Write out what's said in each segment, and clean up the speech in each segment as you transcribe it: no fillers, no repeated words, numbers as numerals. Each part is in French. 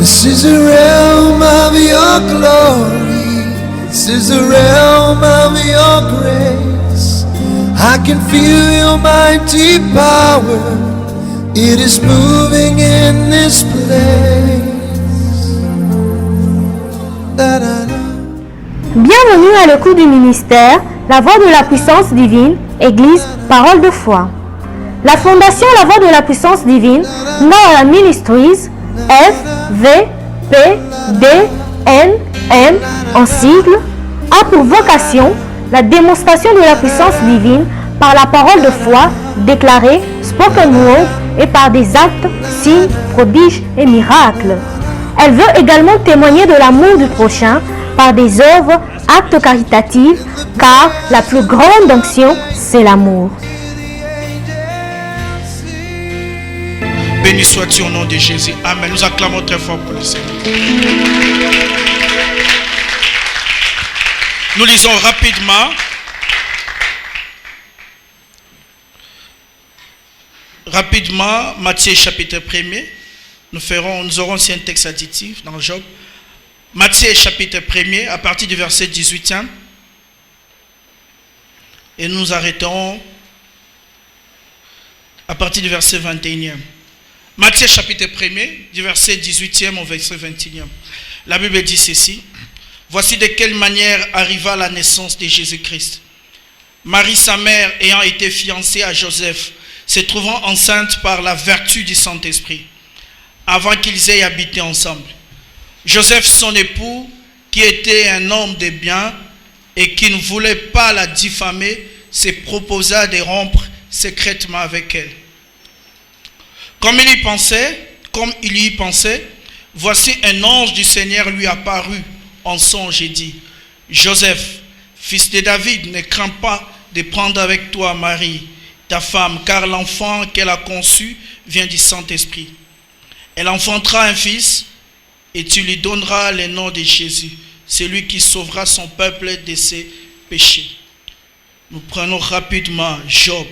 This is the realm of your glory. This is the realm of your grace. I can feel your mighty power. It is moving in this place. Bienvenue à l'écoute du ministère, La Voix de la Puissance Divine, Église, Parole de Foi. La fondation La Voix de la Puissance Divine, Noah Ministries, FVPDNM en sigle, a pour vocation la démonstration de la puissance divine par la parole de foi déclarée, spoken word et par des actes, signes, prodiges et miracles. Elle veut également témoigner de l'amour du prochain par des œuvres, actes caritatifs, car la plus grande onction, c'est l'amour. Béni sois-tu au nom de Jésus. Amen. Nous acclamons très fort pour le Seigneur. Nous lisons rapidement Matthieu chapitre 1er. Nous aurons aussi un texte additif dans Job. Matthieu chapitre 1er à partir du verset 18e. Et nous arrêterons à partir du verset 21e. Matthieu chapitre 1er, du verset 18e au verset 21e. La Bible dit ceci. Voici de quelle manière arriva la naissance de Jésus-Christ. Marie, sa mère, ayant été fiancée à Joseph, se trouvant enceinte par la vertu du Saint-Esprit, avant qu'ils aient habité ensemble. Joseph, son époux, qui était un homme de bien et qui ne voulait pas la diffamer, se proposa de rompre secrètement avec elle. Comme il y pensait, voici un ange du Seigneur lui apparut en songe et dit, Joseph, fils de David, ne crains pas de prendre avec toi Marie, ta femme, car l'enfant qu'elle a conçu vient du Saint-Esprit. Elle enfantera un fils et tu lui donneras le nom de Jésus, celui qui sauvera son peuple de ses péchés. Nous prenons rapidement Job.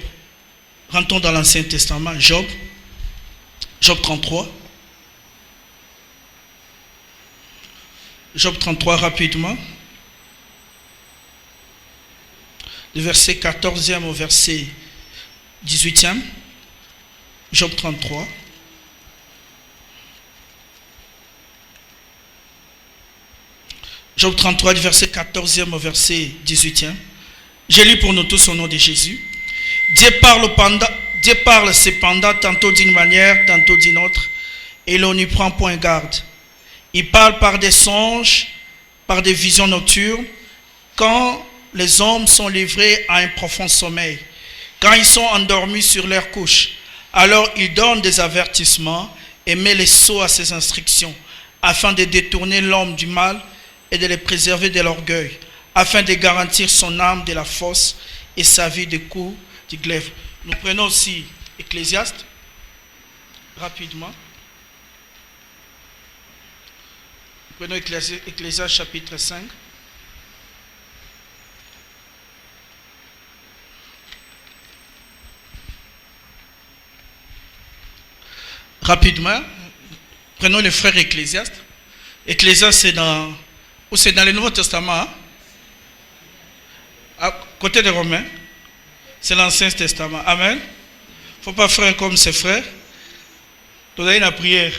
Rentrons dans l'Ancien Testament. Job 33. Job 33 rapidement. Du verset 14e au verset 18e. Job 33. Job 33 du verset 14e au verset 18e. Je lis pour nous tous au nom de Jésus. Dieu parle cependant tantôt d'une manière, tantôt d'une autre, et l'on n'y prend point garde. Il parle par des songes, par des visions nocturnes, quand les hommes sont livrés à un profond sommeil, quand ils sont endormis sur leur couche. Alors il donne des avertissements et met les sceaux à ses instructions, afin de détourner l'homme du mal et de le préserver de l'orgueil, afin de garantir son âme de la fosse et sa vie des coups du glaive. Nous prenons aussi Ecclésiaste, rapidement. Nous prenons Ecclésiaste chapitre 5. Rapidement, prenons le frère Ecclésiaste. Ecclésiaste, c'est dans le Nouveau Testament, hein? À côté des Romains. C'est l'Ancien Testament. Amen. Il ne faut pas faire comme ses frères. Tu as une prière.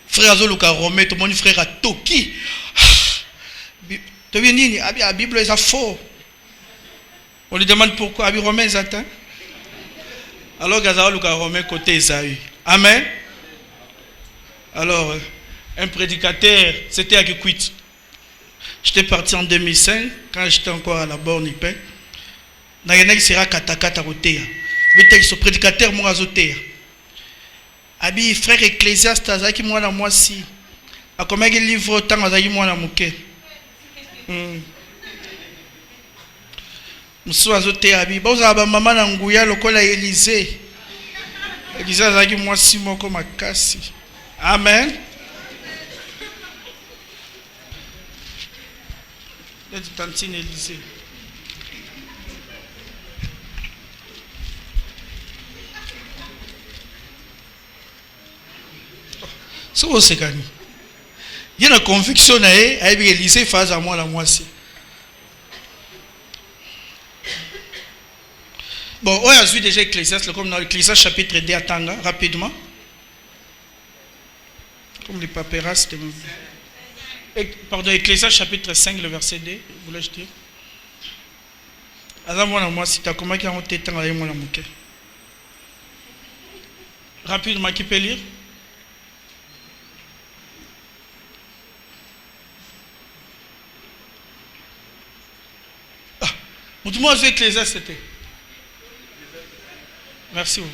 Frère Azoluka Romain, tout le monde frère à Toki. Tu viens dire, la Bible est faux. On lui demande pourquoi. La Romain est atteint. Alors, Azoluka Romain côté Esaü. Amen. Alors, un prédicateur, c'était à Kikwit. J'étais parti en 2005, quand j'étais encore à la borne Ipé. Nayana sera katakata rotea. Mais ce prédicateur moi azotea. Abi frère Ecclésiaste azaki moi na moi si. A combien de livres tant azaki moi na muke. Musu azotea abi. Boza ba mama na nguya lokola Élysée. Élysée azaki moi si moko makasi. Amen. Let's tantine Élysée. C'est au Sekani. Il y a une conviction à Élysée face à moi la moitié. Bon, on a vu déjà Ecclésiaste, comme dans l'Ecclésiaste chapitre 2 à Tanga, rapidement. Comme les papyrus. Pardon, Ecclésiaste chapitre 5, le verset 2, voulais-je dire. Moi, si tu as comment on t'éteint avec moi la mouquet. Rapidement, qui peut lire? Ah, moi, j'ai Ecclésiaste, c'était. Merci beaucoup.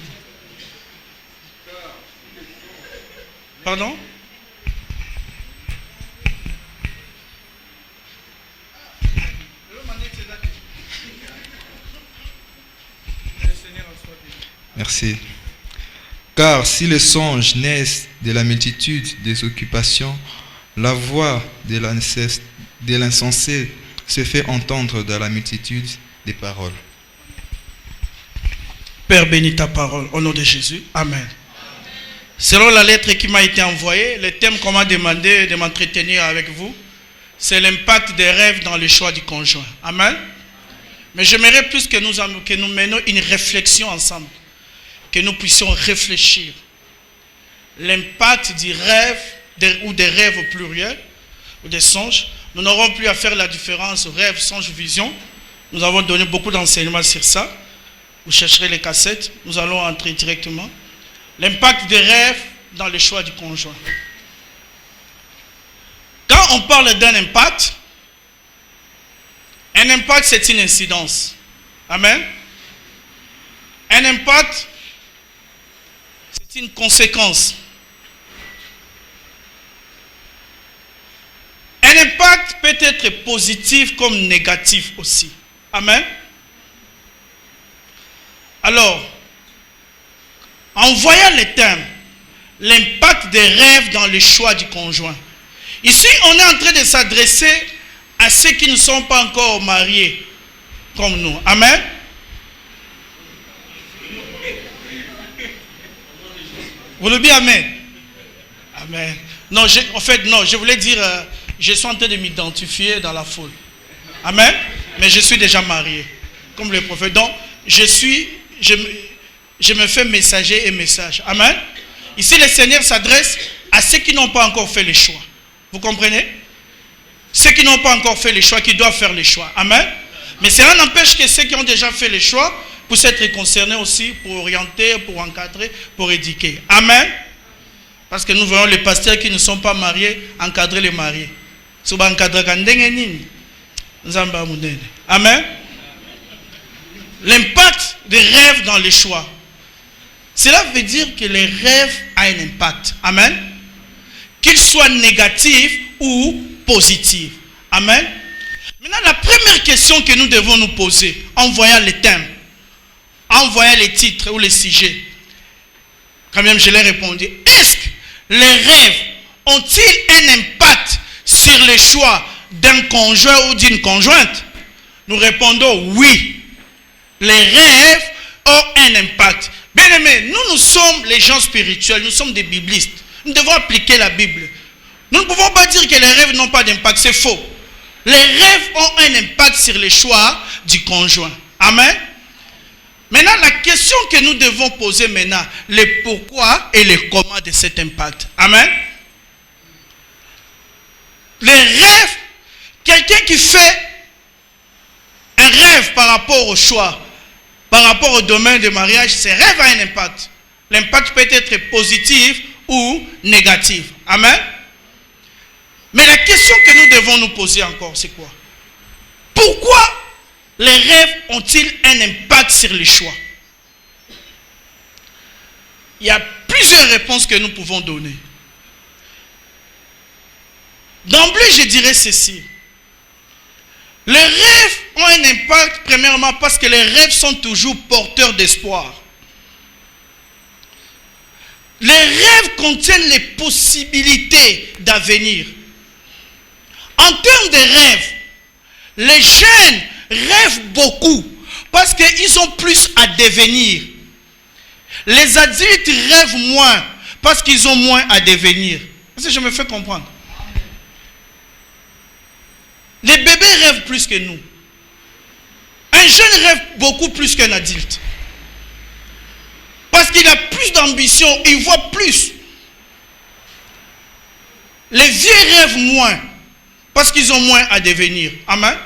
Pardon? Merci. Car si les songes naissent de la multitude des occupations, la voix de l'insensé se fait entendre dans la multitude des paroles. Père, bénis ta parole au nom de Jésus. Amen. Selon la lettre qui m'a été envoyée, le thème qu'on m'a demandé de m'entretenir avec vous, c'est l'impact des rêves dans le choix du conjoint. Amen. Mais j'aimerais plus que nous menions une réflexion ensemble, que nous puissions réfléchir. L'impact du rêve ou des rêves au pluriel ou des songes. Nous n'aurons plus à faire la différence rêve, songe, vision. Nous avons donné beaucoup d'enseignements sur ça. Vous chercherez les cassettes, nous allons entrer directement. L'impact des rêves dans le choix du conjoint. Quand on parle d'un impact, un impact c'est une incidence. Amen. Un impact, c'est une conséquence. Un impact peut être positif comme négatif aussi. Amen. Alors, en voyant les thèmes, l'impact des rêves dans le choix du conjoint. Ici, on est en train de s'adresser à ceux qui ne sont pas encore mariés, comme nous. Amen. Vous le dites Amen. Amen. Non, je voulais dire, je suis en train de m'identifier dans la foule. Amen. Mais je suis déjà marié, comme le prophète. Donc, je me fais messager et message. Amen. Ici, le Seigneur s'adresse à ceux qui n'ont pas encore fait le choix. Vous comprenez? Ceux qui n'ont pas encore fait le choix, qui doivent faire le choix. Amen. Mais cela n'empêche que ceux qui ont déjà fait le choix puissent être concernés aussi pour orienter, pour encadrer, pour éduquer. Amen. Parce que nous voyons les pasteurs qui ne sont pas mariés encadrer les mariés. Amen. L'impact des rêves dans les choix. Cela veut dire que les rêves ont un impact. Amen. Qu'ils soient négatifs ou positifs. Amen. Maintenant, la première question que nous devons nous poser en voyant les thèmes, en voyant les titres ou les sujets, quand même je l'ai répondu, est-ce que les rêves ont-ils un impact sur le choix d'un conjoint ou d'une conjointe? Nous répondons oui. Les rêves ont un impact. Bien aimé, nous sommes les gens spirituels, nous sommes des biblistes. Nous devons appliquer la Bible. Nous ne pouvons pas dire que les rêves n'ont pas d'impact, c'est faux. Les rêves ont un impact sur les choix du conjoint. Amen. Maintenant, la question que nous devons poser maintenant, le pourquoi et le comment de cet impact. Amen. Les rêves, quelqu'un qui fait un rêve par rapport au choix, par rapport au domaine de mariage, ces rêves ont un impact. L'impact peut être positif ou négatif. Amen. Mais la question que nous devons nous poser encore, c'est quoi? Pourquoi les rêves ont-ils un impact sur les choix? Il y a plusieurs réponses que nous pouvons donner. D'emblée, je dirais ceci. Les rêves ont un impact, premièrement, parce que les rêves sont toujours porteurs d'espoir. Les rêves contiennent les possibilités d'avenir. En termes de rêves, les jeunes rêvent beaucoup parce qu'ils ont plus à devenir. Les adultes rêvent moins parce qu'ils ont moins à devenir. Est-ce que je me fais comprendre? Les bébés rêvent plus que nous. Un jeune rêve beaucoup plus qu'un adulte. Parce qu'il a plus d'ambition, il voit plus. Les vieux rêvent moins, parce qu'ils ont moins à devenir. Amen.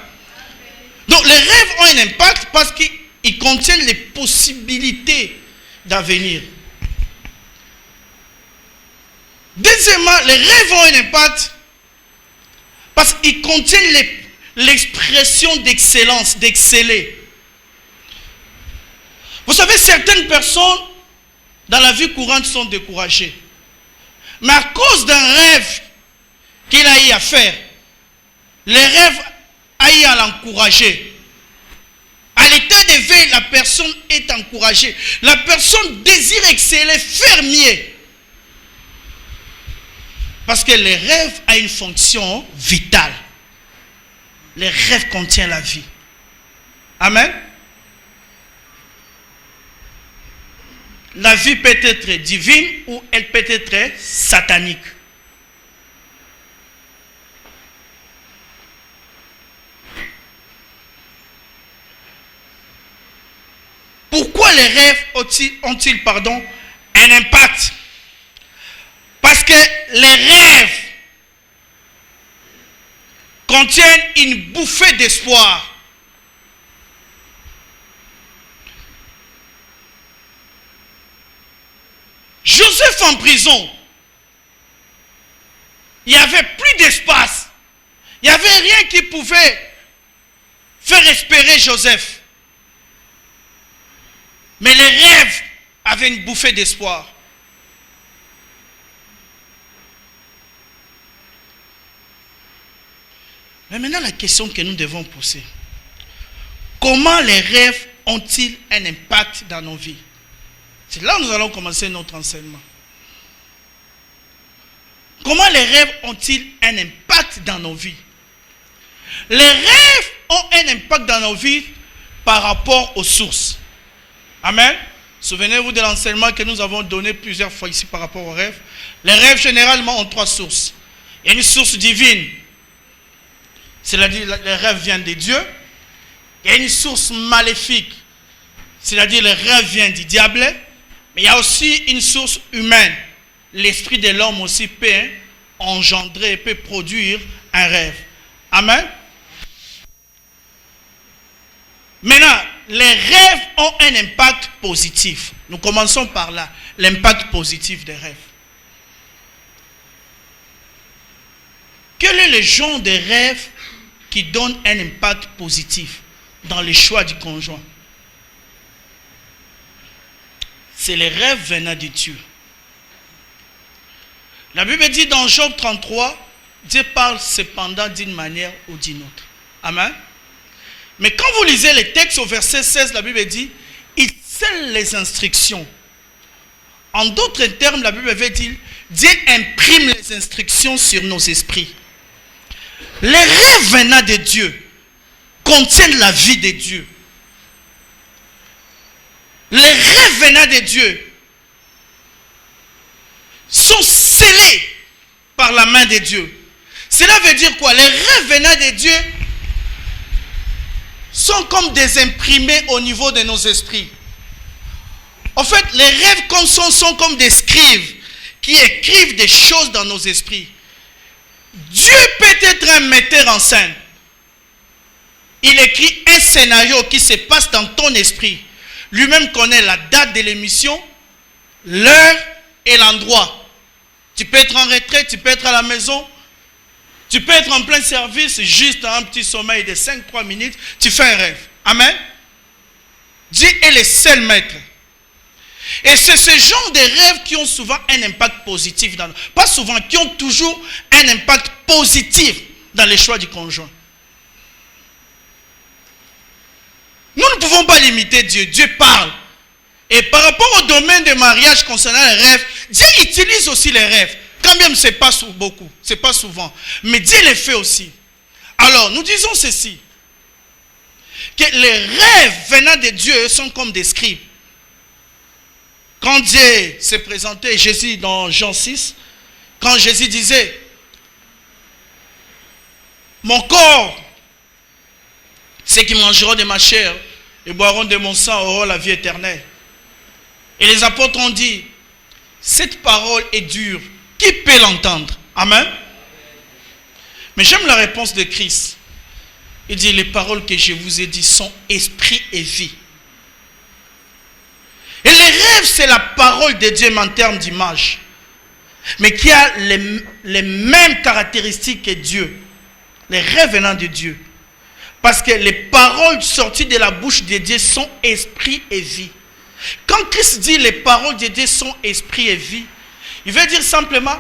Donc les rêves ont un impact parce qu'ils contiennent les possibilités d'avenir. Deuxièmement, les rêves ont un impact parce qu'ils contiennent l'expression d'excellence, d'exceller. Vous savez, certaines personnes dans la vie courante sont découragées. Mais à cause d'un rêve qu'il a eu à faire, le rêve a eu à l'encourager. À l'état d'éveil, la personne est encouragée. La personne désire exceller, faire mieux. Parce que les rêves ont une fonction vitale. Les rêves contiennent la vie. Amen. La vie peut être divine ou elle peut être satanique. Pourquoi les rêves ont-ils un impact? Parce que les rêves contiennent une bouffée d'espoir. Joseph en prison, il n'y avait plus d'espace. Il n'y avait rien qui pouvait faire espérer Joseph. Mais les rêves avaient une bouffée d'espoir. Mais maintenant, la question que nous devons poser, comment les rêves ont-ils un impact dans nos vies? C'est là où nous allons commencer notre enseignement. Comment les rêves ont-ils un impact dans nos vies? Les rêves ont un impact dans nos vies par rapport aux sources. Amen. Souvenez-vous de l'enseignement que nous avons donné plusieurs fois ici par rapport aux rêves. Les rêves généralement ont trois sources. Il y a une source divine. C'est-à-dire les rêves viennent de Dieu. Il y a une source maléfique. C'est-à-dire les rêves viennent du diable. Mais il y a aussi une source humaine. L'esprit de l'homme aussi peut engendrer, peut produire un rêve. Amen. Maintenant, les rêves ont un impact positif. Nous commençons par là. L'impact positif des rêves. Quel est le genre de rêve qui donne un impact positif dans les choix du conjoint? C'est les rêves venant de Dieu. La Bible dit dans Job 33, Dieu parle cependant d'une manière ou d'une autre. Amen. Mais quand vous lisez les textes au verset 16, la Bible dit, il scelle les instructions. En d'autres termes, la Bible veut dire, Dieu imprime les instructions sur nos esprits. Les rêves venant de Dieu contiennent la vie de Dieu. Les rêves venant de Dieu sont scellés par la main de Dieu. Cela veut dire quoi? Les rêves venant de Dieu sont comme des imprimés au niveau de nos esprits. En fait, les rêves comme sont comme des scribes qui écrivent des choses dans nos esprits. Dieu peut être un metteur en scène. Il écrit un scénario qui se passe dans ton esprit. Lui-même connaît la date de l'émission, l'heure et l'endroit. Tu peux être en retraite, tu peux être à la maison, tu peux être en plein service, juste un petit sommeil de 5-3 minutes, tu fais un rêve. Amen. Dieu est le seul maître. Et c'est ce genre de rêves qui ont souvent un impact positif, pas souvent, qui ont toujours un impact positif dans les choix du conjoint. Nous ne pouvons pas limiter Dieu. Dieu parle. Et par rapport au domaine de mariage concernant les rêves, Dieu utilise aussi les rêves. Quand même, ce n'est pas beaucoup, ce n'est pas souvent. Mais Dieu les fait aussi. Alors, nous disons ceci. Que les rêves venant de Dieu sont comme des scribes. Quand Dieu s'est présenté, Jésus dans Jean 6, quand Jésus disait, mon corps, ceux qui mangeront de ma chair et boiront de mon sang auront la vie éternelle. Et les apôtres ont dit, cette parole est dure, qui peut l'entendre? Amen. Mais j'aime la réponse de Christ. Il dit, les paroles que je vous ai dites sont esprit et vie. Et les rêves, c'est la parole de Dieu, mais en termes d'image. Mais qui a les mêmes caractéristiques que Dieu. Les rêves venant de Dieu. Parce que les paroles sorties de la bouche de Dieu sont esprit et vie. Quand Christ dit les paroles de Dieu sont esprit et vie, il veut dire simplement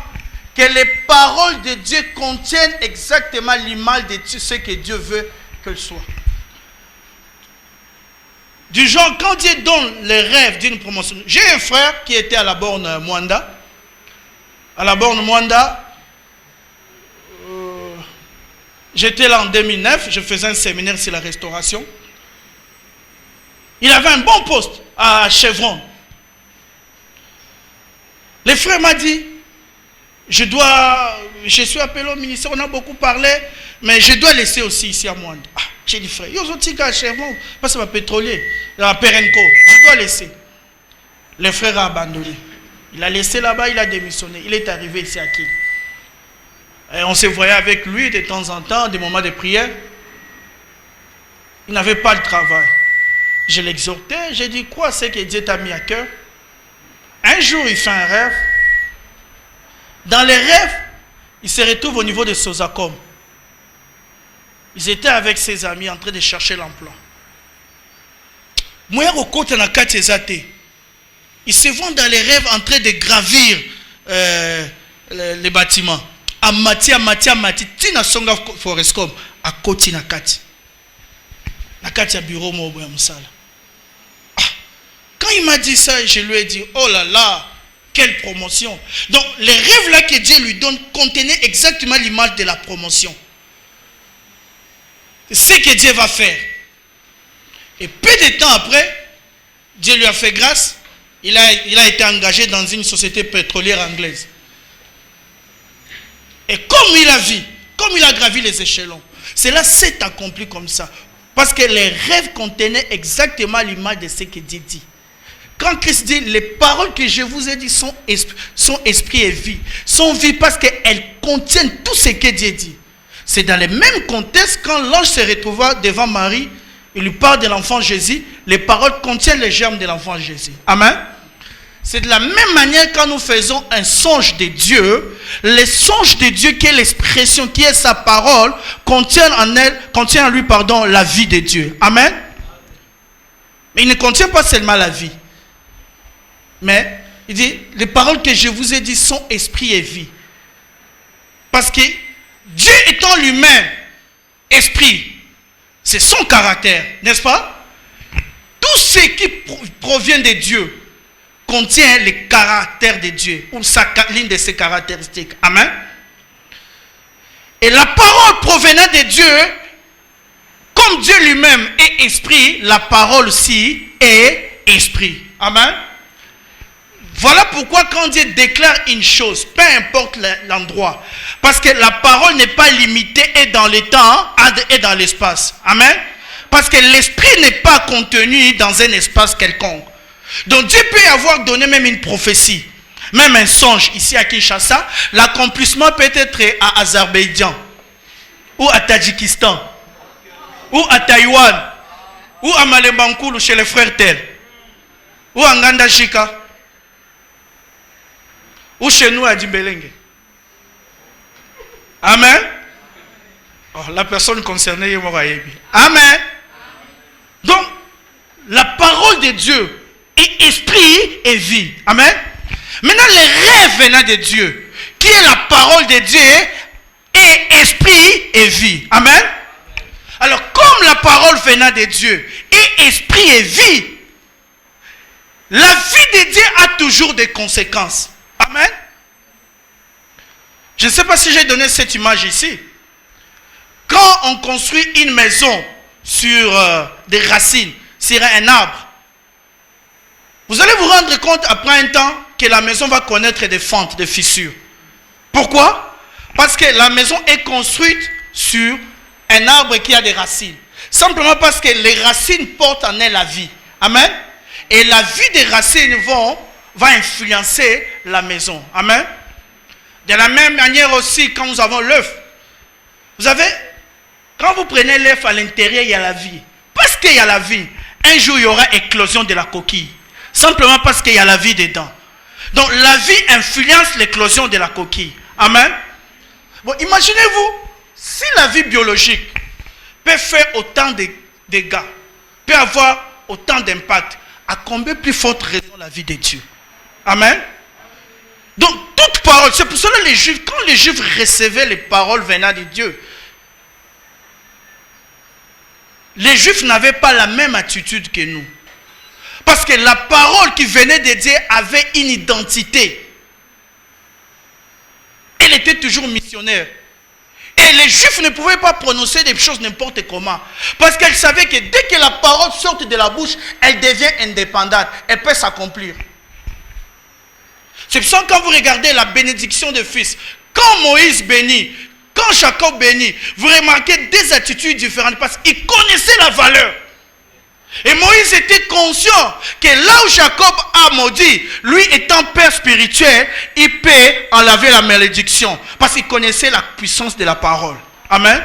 que les paroles de Dieu contiennent exactement l'image de ce que Dieu veut qu'elles soient. Du genre, quand Dieu donne les rêves d'une promotion. J'ai un frère qui était à la borne Mwanda. À la borne Mwanda, j'étais là en 2009, je faisais un séminaire sur la restauration. Il avait un bon poste à Chevron. Le frère m'a dit, je suis appelé au ministère, on a beaucoup parlé, mais je dois laisser aussi ici à Mwanda. Ah, j'ai dit, frère, il y a aussi à Chevron, parce que c'est un pétrolier, à Perenco, je dois laisser. Le frère a abandonné. Il a laissé là-bas, il a démissionné. Il est arrivé ici à Kin. Et on se voyait avec lui de temps en temps, des moments de prière. Il n'avait pas de travail. Je l'exhortais, j'ai dit, quoi c'est que Dieu t'a mis à cœur? Un jour, il fait un rêve. Dans les rêves, il se retrouve au niveau de Sozacom. Ils étaient avec ses amis en train de chercher l'emploi. Ils se vont dans les rêves en train de gravir les bâtiments. Amati, tina songa Forescom, à Koti Nakati. Nakati a bureau mobo musala. Quand il m'a dit ça, je lui ai dit, oh là là, quelle promotion. Donc, les rêves là que Dieu lui donne contenaient exactement l'image de la promotion. C'est ce que Dieu va faire. Et peu de temps après, Dieu lui a fait grâce. Il a été engagé dans une société pétrolière anglaise. Et comme il a vu, comme il a gravi les échelons, cela s'est accompli comme ça. Parce que les rêves contenaient exactement l'image de ce que Dieu dit. Quand Christ dit, les paroles que je vous ai dit sont esprit et vie. Sont vie parce qu'elles contiennent tout ce que Dieu dit. C'est dans le même contexte quand l'ange se retrouva devant Marie, il lui parle de l'enfant Jésus, les paroles contiennent les germes de l'enfant Jésus. Amen. C'est de la même manière quand nous faisons un songe de Dieu, le songe de Dieu qui est l'expression, qui est sa parole, contient en lui la vie de Dieu. Amen. Mais il ne contient pas seulement la vie. Mais il dit, les paroles que je vous ai dit sont esprit et vie. Parce que Dieu étant lui-même esprit, c'est son caractère, n'est-ce pas? Tout ce qui provient de Dieu contient le caractère de Dieu, ou l'une de ses caractéristiques. Amen. Et la parole provenant de Dieu, comme Dieu lui-même est esprit, la parole aussi est esprit. Amen. Voilà pourquoi quand Dieu déclare une chose, peu importe l'endroit, parce que la parole n'est pas limitée et dans le temps et dans l'espace. Amen. Parce que l'esprit n'est pas contenu dans un espace quelconque. Donc Dieu peut avoir donné même une prophétie, même un songe ici à Kinshasa. L'accomplissement peut être à Azerbaïdjan, ou à Tadjikistan, ou à Taïwan, ou à Malembankoulou chez les frères Tel, ou à Ngandajika, ou chez nous à Dimbelenge. Amen. Oh, la personne concernée est morte. Amen. Donc, la parole de Dieu est esprit et vie. Amen. Maintenant, les rêves venant de Dieu, qui est la parole de Dieu, est esprit et vie. Amen. Alors, comme la parole venant de Dieu est esprit et vie, la vie de Dieu a toujours des conséquences. Amen. Je ne sais pas si j'ai donné cette image ici. Quand on construit une maison sur des racines, sur un arbre, Vous allez vous rendre compte après un temps que la maison va connaître des fentes, des fissures. Pourquoi? Parce que la maison est construite sur un arbre qui a des racines. Simplement parce que les racines portent en elles la vie. Amen. Et la vie des racines va influencer la maison. Amen. De la même manière aussi, quand nous avons l'œuf. Vous savez, quand vous prenez l'œuf à l'intérieur, il y a la vie. Parce qu'il y a la vie, un jour il y aura éclosion de la coquille. Simplement parce qu'il y a la vie dedans. Donc la vie influence l'éclosion de la coquille. Amen. Bon, imaginez-vous, si la vie biologique peut faire autant de dégâts, peut avoir autant d'impact, à combien plus forte raison la vie de Dieu. Amen. Donc toute parole, c'est pour cela que les Juifs, quand les Juifs recevaient les paroles venant de Dieu, les Juifs n'avaient pas la même attitude que nous. Parce que la parole qui venait de Dieu avait une identité. Elle était toujours missionnaire. Et les Juifs ne pouvaient pas prononcer des choses n'importe comment. Parce qu'elles savaient que dès que la parole sort de la bouche, elle devient indépendante. Elle peut s'accomplir. C'est pour ça que quand vous regardez la bénédiction des fils, quand Moïse bénit, quand Jacob bénit, vous remarquez des attitudes différentes parce qu'il connaissait la valeur. Et Moïse était conscient que là où Jacob a maudit, lui étant père spirituel, il peut enlever la malédiction. Parce qu'il connaissait la puissance de la parole. Amen.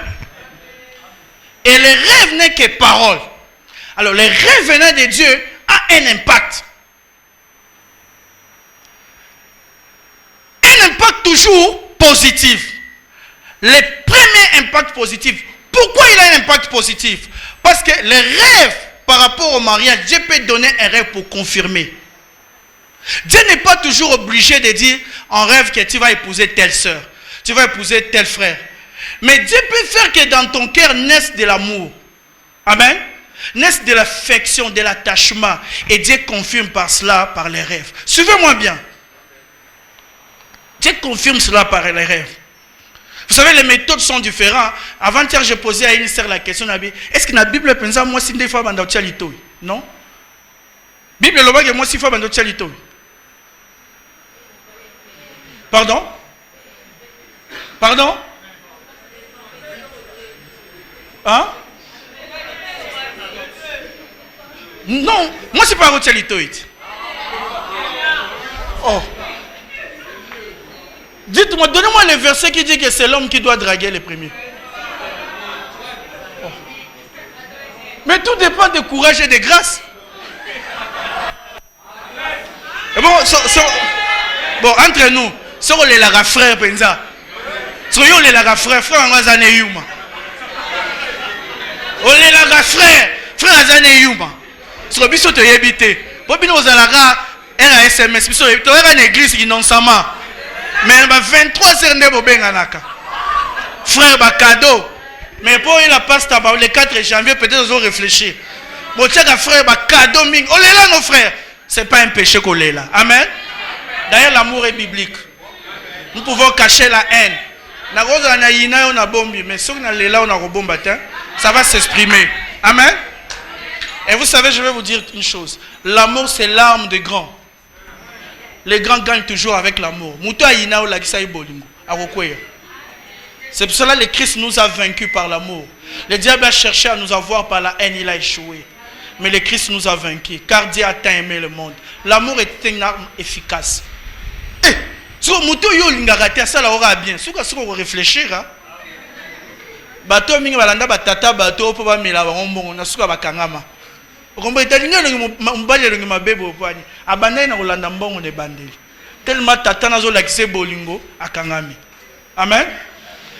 Et les rêves n'est que parole. Alors les rêves venant de Dieu ont un impact. Un impact toujours positif. Les premiers impacts positifs. Pourquoi il a un impact positif? Parce que les rêves par rapport au mariage, Dieu peut donner un rêve pour confirmer. Dieu n'est pas toujours obligé de dire en rêve que tu vas épouser telle soeur, tu vas épouser tel frère. Mais Dieu peut faire que dans ton cœur naisse de l'amour. Amen. Naisse de l'affection, de l'attachement. Et Dieu confirme par cela, par les rêves. Suivez-moi bien. Dieu confirme cela par les rêves. Vous savez, les méthodes sont différentes. Avant-hier, j'ai posé à une sœur la question, est-ce que la Bible pense moi si des fois non? Bible le que moi si fois Pardon? Pardon? Hein? Non, moi c'est pas Oh. Dites-moi, donnez-moi le verset qui dit que c'est l'homme qui doit draguer les premiers. Oh. Mais tout dépend du courage et de grâce. Et bon, bon, entre nous, si on est là, frère, pensa. Si on est là, frère, on va s'en yuma. On est là, frère, on s'en yuma. Si on est là, éviter. Bon, bien, on est là, un SMS, on est là, une église qui non s'amant. Mais 23 heures de Bobenganaka. Frère, cadeau. Mais pour la passe le 4 janvier, peut-être ils ont réfléchi. Bon, tiens, frère, cadeau. On est là, nos frères. Ce n'est pas un péché qu'on est là. Amen. D'ailleurs, l'amour est biblique. Nous pouvons cacher la haine. Mais si on est là, ça va s'exprimer. Amen. Et vous savez, je vais vous dire une chose. L'amour, c'est l'arme des grands. Les grands gagnent toujours avec l'amour. C'est pour cela que le Christ nous a vaincus par l'amour. Le diable a cherché à nous avoir par la haine, il a échoué. Mais le Christ nous a vaincus, car Dieu a tant aimé le monde. L'amour est une arme efficace. Si vous avez ça, là, bien. Si vous réfléchir, bateau mingi balanda batata bateau po ba mela ba ngombongo na suka bakangama. Okomba italinga mbali longi mabebo opani. Abandai na kolanda mbongo ne bandeli. Tellement tata nazo lakise bolingo akangami. Amen.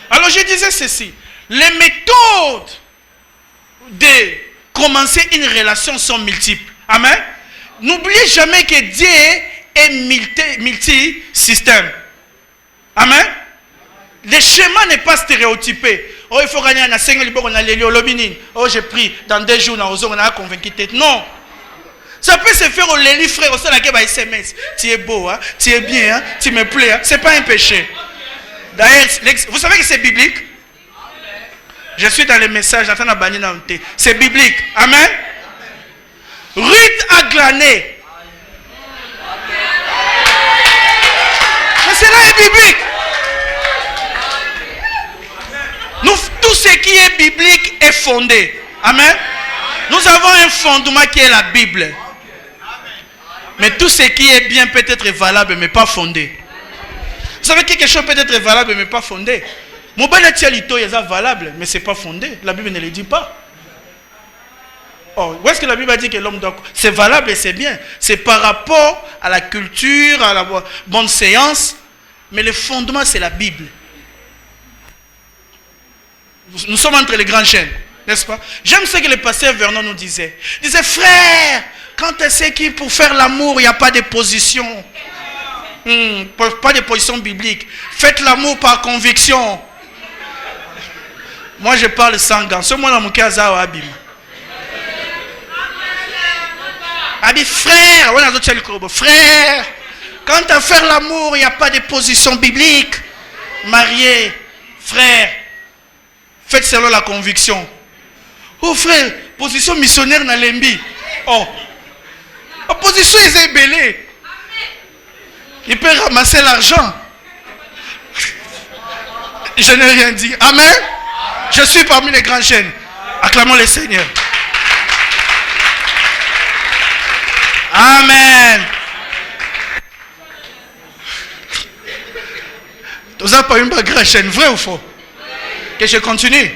Alors je disais ceci, les méthodes de commencer une relation sont multiples. Amen. N'oubliez jamais que Dieu est multi-système. Amen. Le schéma n'est pas stéréotypé. Oh, il faut gagner un 5 oh, j'ai pris dans 2 jours, on a convaincu. Non. Ça peut se faire au Léli, frère, au sein de la SMS. Tu es beau, hein? Tu es bien, hein? Tu me plais. Hein? Ce n'est pas un péché. D'ailleurs, vous savez que c'est biblique? Je suis dans les messages, c'est biblique. Amen. Ruth a glané C'est biblique. Tout ce qui est biblique est fondé. Amen. Nous avons un fondement qui est la Bible. Mais tout ce qui est bien peut être valable mais pas fondé. Vous savez quelque chose peut être valable mais pas fondé. Mon bon atialito est valable mais c'est pas fondé. La Bible ne le dit pas. Oh, où est-ce que la Bible a dit que l'homme doit... C'est valable et c'est bien. C'est par rapport à la culture, à la bonne séance. Mais le fondement c'est la Bible. Nous sommes entre les grands chaînes. N'est-ce pas? J'aime ce que le pasteur Vernon nous disait. Il disait, frère, quand tu sais que pour faire l'amour, il n'y a pas de position. Pas de position biblique. Faites l'amour par conviction. Moi, je parle sans gants. Ce moi, mon cas, Abim. Abi, frère, frère, quand tu as fait l'amour, il n'y a pas de position biblique. Marié, frère, faites selon la conviction. Oh frère, position missionnaire dans l'embi. Oh, opposition est belée. Il peut ramasser l'argent. Je n'ai rien dit. Amen. Je suis parmi les grands jeunes. Acclamons le Seigneur. Amen. Vous n'avez pas une grand chaîne, vrai ou faux? Que je continue.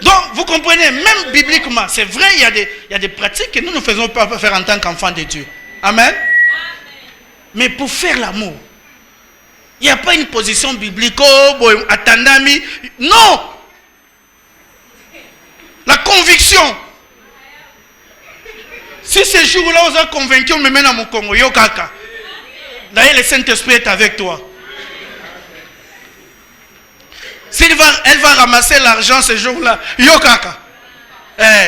Donc, vous comprenez, même bibliquement, c'est vrai, il y a des pratiques que nous ne faisons pas faire en tant qu'enfants de Dieu. Amen. Mais pour faire l'amour, il n'y a pas une position biblique, oh, attendami. Non. La conviction. Si ce jour-là, vous êtes convaincu, on me mène à mon Congo, yo kaka. D'ailleurs, le Saint-Esprit est avec toi. Elle va ramasser l'argent ce jour-là. Yo kaka.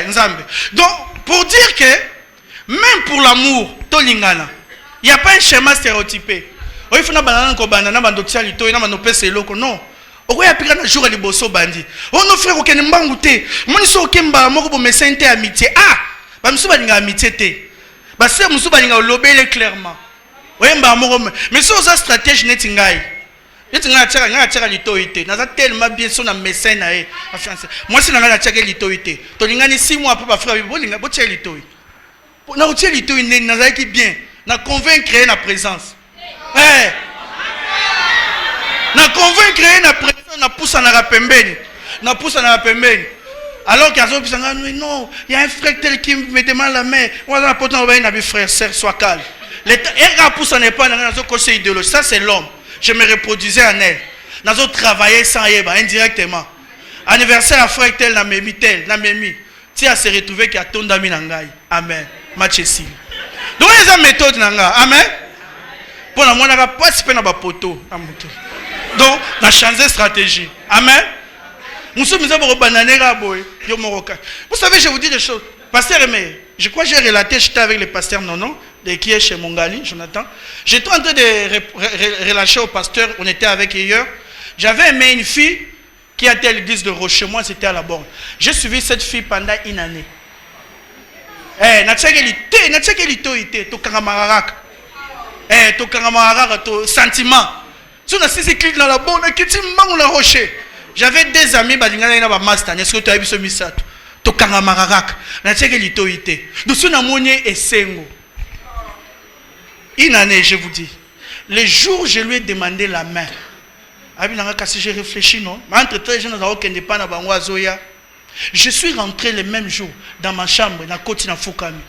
Nzambe. Donc, pour dire que, même pour l'amour, tolingana, il n'y a pas un schéma stéréotypé. Il faut que banana ko banana bandotia lito ina manopese loko non. Oko ya pika na jour ali boso bandi. Oh non frère okene mbangu te. Moni so okemba moko bo mesente amitié. Ah, ba msuba ninga amitié te. Ba se msuba ninga lobele clairement. Oyemba moko mais so za stratégie neti ngai. Neti ngai atchaka lito ite. Naza tellement bien so na mécène na e. Moi si nanga atchaka lito ite. To lingani 6 mois après ba frère bo linga bo tchaka lito. Na otchaka lito ine naza ki bien. Na convaincre na présence. Na convaincre na présence na poussa na pembeni. Na poussa na pembeni. Alors qu'il y a non, il y a un frère tel qui me demande la main. On va apporter un frère, sœur, sois calme. Un poussa n'est pas dans un conseil idéologique. Ça c'est l'homme. Je me reproduisais en elle. Nous avons travaillé sans yéba indirectement. Anniversaire à frère tel na memi tel na memi. Tu as se retrouvé qui a ton dami nangai. Amen. Match ici. Donc il y a une méthode nanga. Amen. Pour la moindre pas si peu na ba poto. Donc on a changé stratégie. Amen. Vous savez, je vous dis des choses. Pasteur Aimé, je crois que j'ai relaté, j'étais avec le pasteur Nono, qui est chez Mongali, Jonathan. J'étais en train de relâcher au pasteur, on était avec hier. J'avais aimé une fille qui était à l'église de Rocher, moi c'était à la borne. J'ai suivi cette fille pendant une année. Sentiment. Si on a 6 clics dans la borne, on a Rocher. J'avais des amis balingana na ba master est-ce que tu as vu ce misato to kanga mararaka na tcheke litoité donc na monye esengo une année je vous dis le jour je lui ai demandé la main abinanga kasi j'ai réfléchi non entre temps je n'ai aucun dépend na bango azoya je suis rentré le même jour dans ma chambre na koti na fukami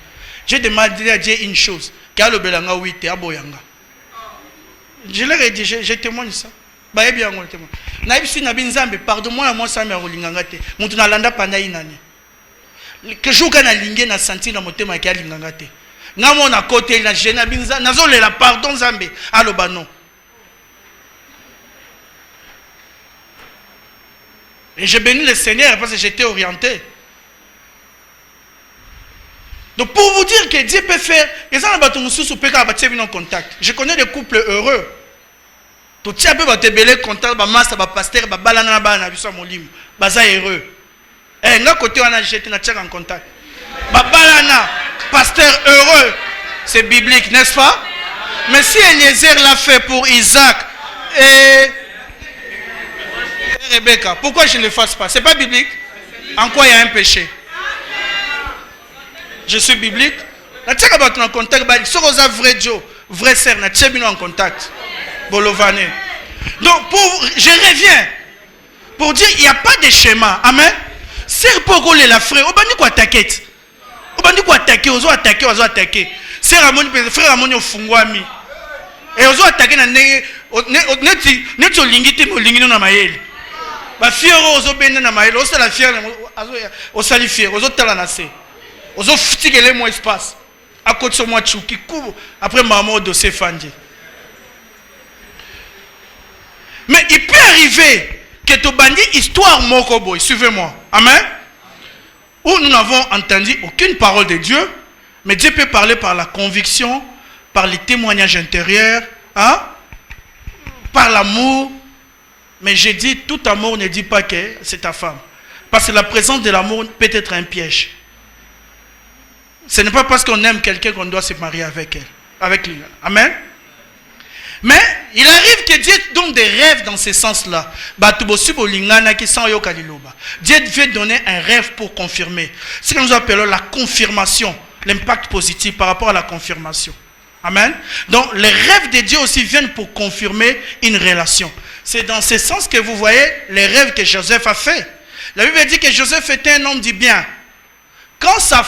j'ai demandé à Dieu une chose kalo belanga 8 aboyanga je leur ai dit je témoigne ça. Bah bien on témoigne. Na ibisi na binzambe pardon-moi à moi ça me rolinganga te. Mutu na landa panda inane. Que jour kana lingé na senti na motema ki alinganga te. Na mo na côté na jena binza nazo le la pardon zambe aloba non. Et j'ai béni le Seigneur parce que j'étais orienté. Donc pour vous dire que Dieu peut faire, je connais des couples heureux. Tu tiens peu te belé contact ba master ba pasteur ba balana ba na biso molim baza heureux. Nga côté on a jeté na tchak en contact. Ba balana pasteur heureux, c'est biblique, n'est-ce pas? Mais si Eliezer l'a fait pour Isaac et Rebecca, pourquoi je ne le fasse pas? C'est pas biblique? En quoi il y a un péché? Je suis biblique. Na tcheka bato en contact ba so rosa vrai Joe, vrai sœur na tchebino en contact. Bolovane. Donc je reviens pour dire il n'y a pas de schéma. Amen. C'est pour la frère, on bandi quoi attaquer. On bandi quoi attaquer, on va attaquer. C'est Ramon frère Ramon ofungwami. Et on va attaquer na neti olingiti molingino na mayele. Ba fiero ozo benda na mayele, o sala fiero o sali fiero, ozo tala na se. Ozo futikele mo espace. À côté de moi tchouki kubo après maman dossier fandi. Mais il peut arriver que tu bandis histoire moko boy, suivez-moi. Amen. Où nous n'avons entendu aucune parole de Dieu, mais Dieu peut parler par la conviction, par les témoignages intérieurs, hein? Par l'amour. Mais j'ai dit, tout amour ne dit pas que c'est ta femme. Parce que la présence de l'amour peut être un piège. Ce n'est pas parce qu'on aime quelqu'un qu'on doit se marier avec elle, avec lui. Amen. Mais il arrive que Dieu donne des rêves dans ce sens-là. Dieu veut donner un rêve pour confirmer. C'est ce que nous appelons la confirmation, l'impact positif par rapport à la confirmation. Amen. Donc les rêves de Dieu aussi viennent pour confirmer une relation. C'est dans ce sens que vous voyez les rêves que Joseph a fait. La Bible dit que Joseph était un homme du bien. Quand sa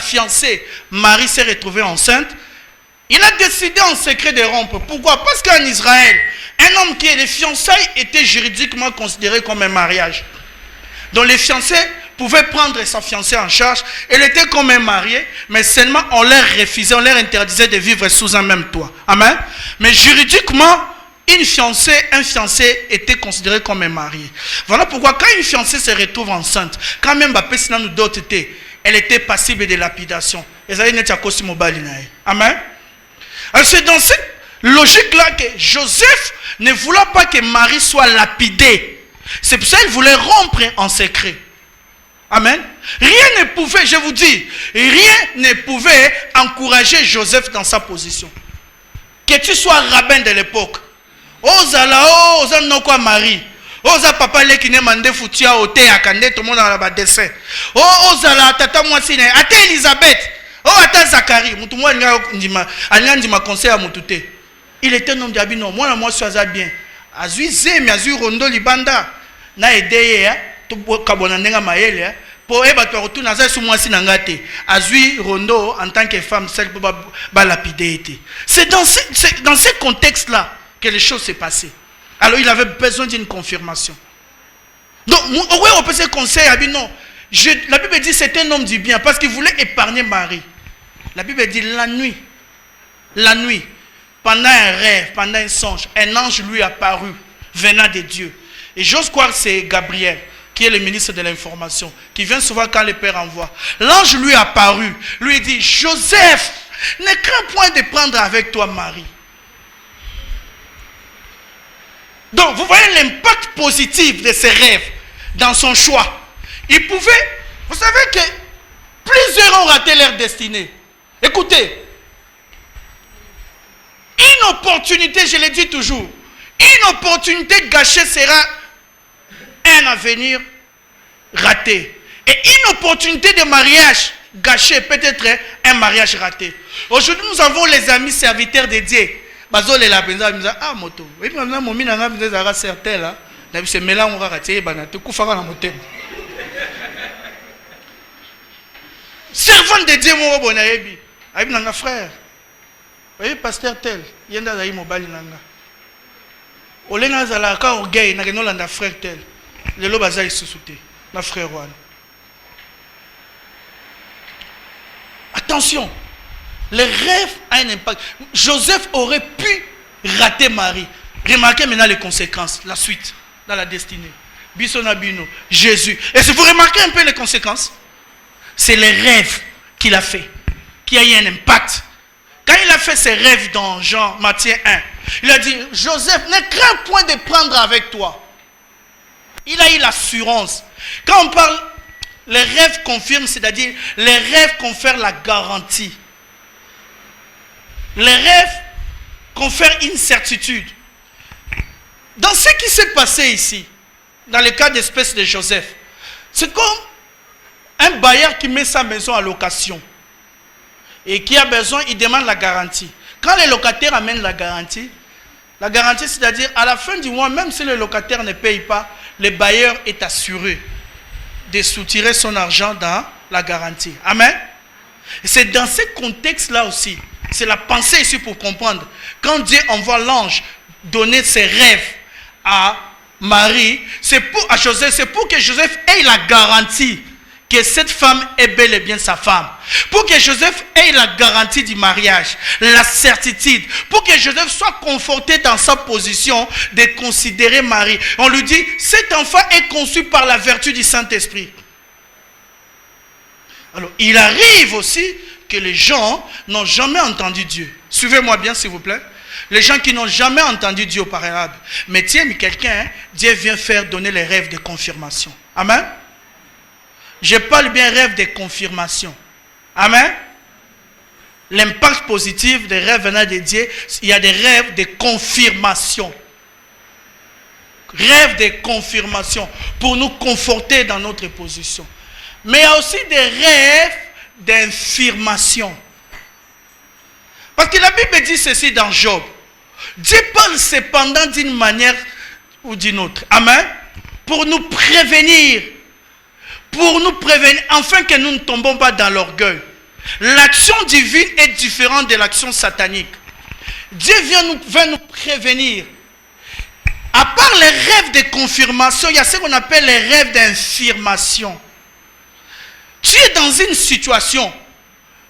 fiancée Marie s'est retrouvée enceinte, il a décidé en secret de rompre. Pourquoi? Parce qu'en Israël, un homme qui est les fiançailles était juridiquement considéré comme un mariage. Donc les fiancés pouvaient prendre sa fiancée en charge. Elle était comme un marié, mais seulement on leur refusait, on leur interdisait de vivre sous un même toit. Amen. Mais juridiquement, un fiancé était considéré comme un marié. Voilà pourquoi quand une fiancée se retrouve enceinte, quand même elle était passible de lapidation. Amen. Alors c'est dans cette logique-là que Joseph ne voulait pas que Marie soit lapidée. C'est pour ça qu'il voulait rompre en secret. Amen. Rien ne pouvait, je vous dis, rien ne pouvait encourager Joseph dans sa position. Que tu sois rabbin de l'époque. Oza non quoi Marie. Oza papa le qui ne mande foutia au thé à Kandé, tout le monde a la dessin. Oza la tata moi sine. Ate Elisabeth. Ata Zacharie. Moutou moi n'y'a ma conseil à Moutouté. Il était un homme d'habit non. Moi je suis bien. Azui zemi azui rondo libanda. Na aidé tout kabonandenga maele. Pour ébattre retour na za sous moi si nangate. Azui rondo en tant que femme celle pour lapider. C'est dans ce contexte là que les choses s'est passées. Alors il avait besoin d'une confirmation. Donc, on peut se conseiller, non. La Bible dit c'est un homme du bien parce qu'il voulait épargner Marie. La Bible dit la nuit, pendant un rêve, pendant un songe, un ange lui apparut, venant de Dieu. Et j'ose croire que c'est Gabriel, qui est le ministre de l'information, qui vient souvent quand le Père envoie. L'ange lui apparut, lui dit, Joseph, ne crains point de prendre avec toi Marie. Donc, vous voyez l'impact positif de ces rêves dans son choix. Il pouvait, vous savez que plusieurs ont raté leur destinée. Écoutez, une opportunité, je le dis toujours, une opportunité gâchée sera un avenir raté. Et une opportunité de mariage gâchée peut être un mariage raté. Aujourd'hui, nous avons les amis serviteurs de Dieu. Bazole la benza miza ah moto et puis maintenant momi nanga benza za certain là na bi se mela on va tirer bana te kufaka na motem servant de Dieu mo bona yebi ayi nanga frère oui pasteur tel yenda za mobali nanga olena za la ka orgueil na no landa frère tel le lo baza isusuté na frère wana attention. Les rêves ont un impact. Joseph aurait pu rater Marie. Remarquez maintenant les conséquences, la suite, dans la destinée. Bisonabino, Jésus. Et si vous remarquez un peu les conséquences, c'est les rêves qu'il a fait, qui a eu un impact. Quand il a fait ses rêves dans Jean, Matthieu 1, il a dit, Joseph, ne crains point de prendre avec toi. Il a eu l'assurance. Quand on parle, les rêves confirment, c'est-à-dire les rêves confèrent la garantie. Les rêves confère une certitude. Dans ce qui s'est passé ici, dans le cas d'espèce de Joseph, c'est comme un bailleur qui met sa maison à location et qui a besoin, il demande la garantie. Quand les locataires amènent la garantie, c'est-à-dire à la fin du mois, même si le locataire ne paye pas, le bailleur est assuré de soutirer son argent dans la garantie. Amen. Et c'est dans ce contexte-là aussi, c'est la pensée ici pour comprendre. Quand Dieu envoie l'ange donner ses rêves à Marie, à Joseph, c'est pour que Joseph ait la garantie que cette femme est bel et bien sa femme. Pour que Joseph ait la garantie du mariage, la certitude. Pour que Joseph soit conforté dans sa position de considérer Marie. On lui dit, cet enfant est conçu par la vertu du Saint-Esprit. Alors, il arrive aussi que les gens n'ont jamais entendu Dieu. Suivez-moi bien, s'il vous plaît. Les gens qui n'ont jamais entendu Dieu auparavant. Mais tiens, quelqu'un, Dieu vient faire donner les rêves de confirmation. Amen. Je parle bien rêve de confirmation. Amen. L'impact positif des rêves venant de Dieu, il y a des rêves de confirmation. Rêves de confirmation pour nous conforter dans notre position. Mais il y a aussi des rêves d'infirmation. Parce que la Bible dit ceci dans Job. Dieu parle cependant d'une manière ou d'une autre. Amen. Pour nous prévenir. Afin que nous ne tombons pas dans l'orgueil. L'action divine est différente de l'action satanique. Dieu vient nous prévenir. À part les rêves de confirmation, il y a ce qu'on appelle les rêves d'infirmation. Tu es dans une situation.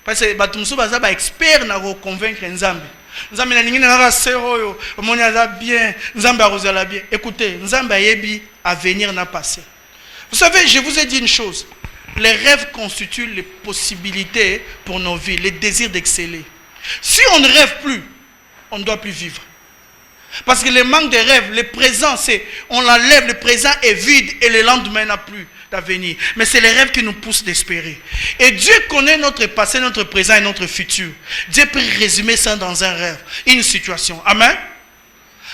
Parce que Batumso Bazaba expert na convaincre Nzambe. Nzambe na ningi na sero omoni aza bien, Nzambe arozala bien. Écoutez, Nzambe ayebi à venir na passé. Vous savez, je vous ai dit une chose. Les rêves constituent les possibilités pour nos vies, les désirs d'exceller. Si on ne rêve plus, on ne doit plus vivre. Parce que le manque de rêve, le présent, on l'enlève, le présent est vide et le lendemain n'a plus d'avenir. Mais c'est les rêves qui nous poussent d'espérer. Et Dieu connaît notre passé, notre présent et notre futur. Dieu peut résumer ça dans un rêve, une situation. Amen.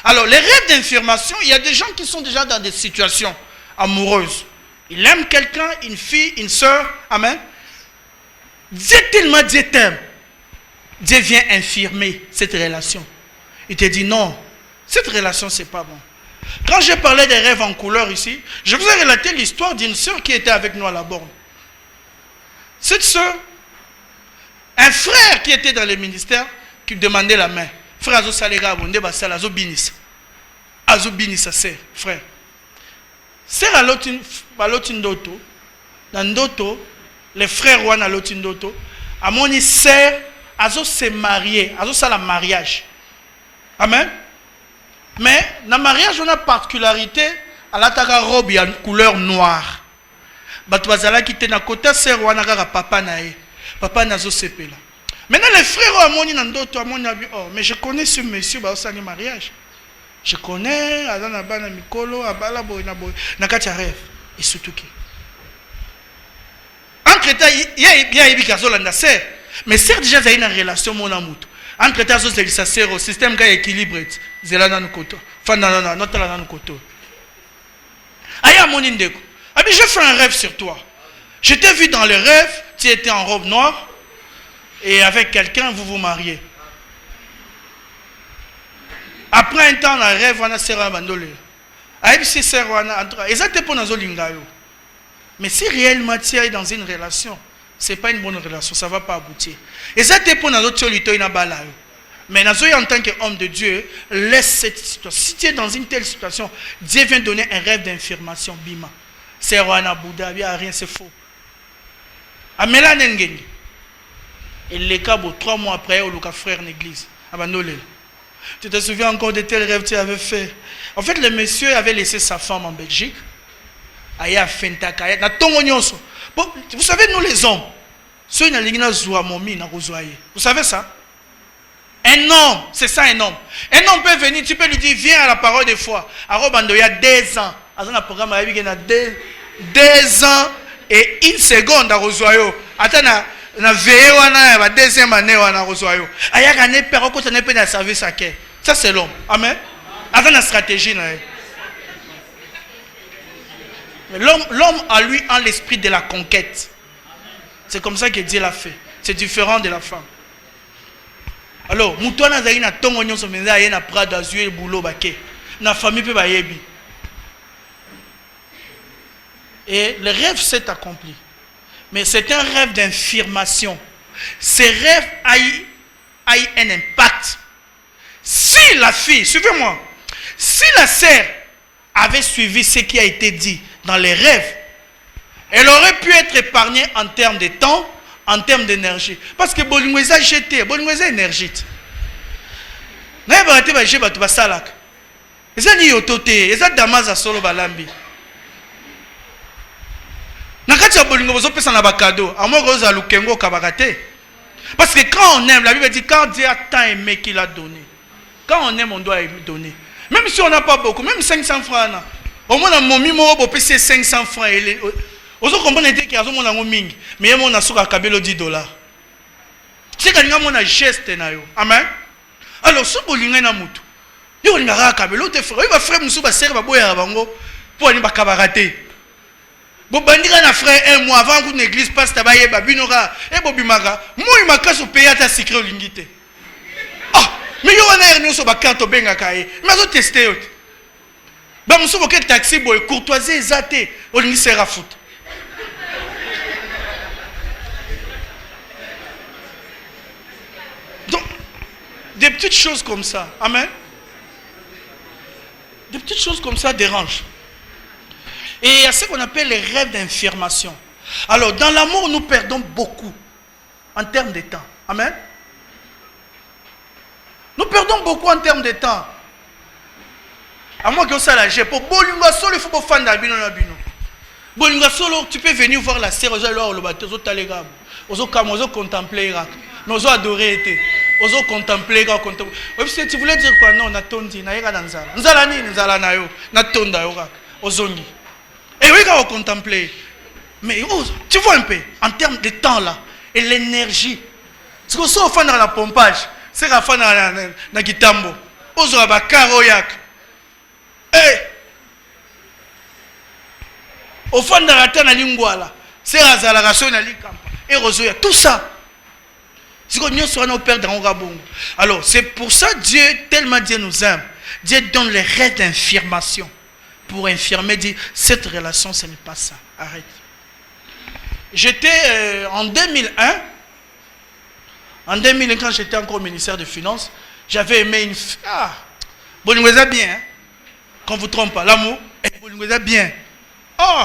Alors, les rêves d'infirmation, il y a des gens qui sont déjà dans des situations amoureuses. Il aime quelqu'un, une fille, une soeur. Amen. Dieu tellement Dieu t'aime. Dieu vient infirmer cette relation. Il te dit non, cette relation c'est pas bon. Quand j'ai parlé des rêves en couleur ici, je vous ai relaté l'histoire d'une soeur qui était avec nous à la borne. Cette soeur, un frère qui était dans le ministère, qui demandait la main. Frère Azo Salega Abonde Basala Azo Binis. Azo Binis, frère. Sœur à l'autre dans Ndoto, les frères Wan à l'autre Ndoto, à mon sœur, Azo se marier, Azo ça la mariage. Amen. Mais dans le mariage, on a particularité à la robe, il y a une couleur noire. Batouazala qui était dans le côté, sœur Wan a papa nae. Papa nazo sepe là. Maintenant les frères à mon Ndoto, à mon dit, oh, mais je connais ce monsieur, bah ça le mariage. Je connais, Azana Bana Mikolo, Abala Boina Boy, Nakatia rêve, et surtout qui. Entre-temps, il y a une Bikazolanda, mais certes, déjà, il y a une relation, mon amour. Entre-temps, ça sert au système qui est équilibré. Zelana Nukoto, Fanana, Notala Nukoto. Aya Monindeko, je fais un rêve sur toi. Je t'ai vu dans le rêve, tu étais en robe noire, et avec quelqu'un, vous vous mariez. Après un temps, on a rêve, on a serré un bandolé. Aïbisi serré, on a entré. Exactement pour nous lingayo. Mais si réellement tu es dans une relation, ce n'est pas une bonne relation, ça ne va pas aboutir. Exactement pour nous solito ina balayo. Mais nous en tant qu'homme de Dieu, laisse cette situation. Si tu es dans une telle situation, Dieu vient donner un rêve d'information, bima. C'est Rwana Bouddha, il n'y a rien, c'est faux. Amela Nengeng. Et les cas, 3 mois après, on a frère en église. Abandolé. Tu te souviens encore de tels rêves que tu avais fait? En fait, le monsieur avait laissé sa femme en Belgique. Vous savez, nous les hommes, vous savez ça? Un homme, c'est ça un homme. Un homme peut venir, tu peux lui dire, viens à la parole de foi. Il y a 2 ans. Il y a 2 ans et 1 seconde à Rosoyo. Attends, na veillé wana la deuxième année wana rosoyo ayaka ne père ko tane pe na service à quai. Ça c'est l'homme. Amen. Avec la stratégie na. L'homme a lui en l'esprit de la conquête. C'est comme ça que Dieu l'a fait. C'est différent de la femme. Alors, Moutouana Zaï na tongo nyonso menza ye na Prada azue boulot baké. Na famille pe ba yebi. Et le rêve s'est accompli. Mais c'est un rêve d'infirmation. Ces rêves a eu un impact. Si la fille, suivez-moi, si la sœur avait suivi ce qui a été dit dans les rêves, elle aurait pu être épargnée en termes de temps, en termes d'énergie. Parce que Bolingweza jeté, Bolingweza énergie. N'a pas été bâché batu basalak. Eza ni yotote, eza damaza solo balambi. Nakati ya bolingo bozo pesa na bakado, amo ko za lukengo kabakate. Parce que quand on aime, la Bible dit quand Dieu a tant aimé qu'il a donné. Quand on aime, on doit donner. Même si on n'a pas beaucoup, même 500 francs. Au moins, mon mimo, on peut payer 500 francs. On se comprend qu'il y a un mingi. Mais on a sur un cabelo $10. C'est qu'il y a un geste. Amen. Alors, si vous avez un moutou, il y a un cabelo, il va faire un moutou, il va faire un bango pour aller cabarate. Vous bandez un frère un mois avant que l'église passe tabaye babinora et bobimara. Moi, il m'a cassé au pays à ta secret au lingité. Ah, mais il y a un sur ma carte au bengakaye. Mais je testé. Bah, mon souvenir que taxi boy courtoisie exaté au lycée à foot. Donc, des petites choses comme ça. Amen. Des petites choses comme ça dérangent. Et il y a ce qu'on appelle les rêves d'infirmation. Alors, dans l'amour, nous perdons beaucoup en termes de temps. Amen. Nous perdons beaucoup en termes de temps. À moins que ça la gère. Pour Bolinga solo, il faut pas faire d'abino na bino. Bolinga solo, tu peux venir voir la sœur, le bateau, aux talegam, aux contempler Irak, nous adorer, aux contempler Irak. Si tu voulais dire quoi, non, na tondi, na ira dans zala. Nzala ni, nzala na yo, na tonda Irak, aux ongi. Et oui, on va contempler. Mais oh, tu vois un peu, en termes de temps là, et l'énergie. C'est que ça, on fait dans la pompage, c'est qu'on fait dans la guitambo. On va faire karoyak. Eh! Au fond de la terre, c'est la zalagation de et Rosoya. Tout ça. C'est que nous sommes père dans le Gabon. Alors, c'est pour ça Dieu, tellement Dieu nous aime. Dieu donne les rêves d'infirmation. Pour infirmer, dire cette relation, ce n'est pas ça. Arrête. J'étais en 2001. En 2001, quand j'étais encore au ministère des Finances, j'avais aimé une fille. Ah! Bon, vous êtes bien. Hein? Qu'on ne vous trompe pas. L'amour. Bon, vous êtes bien. Oh!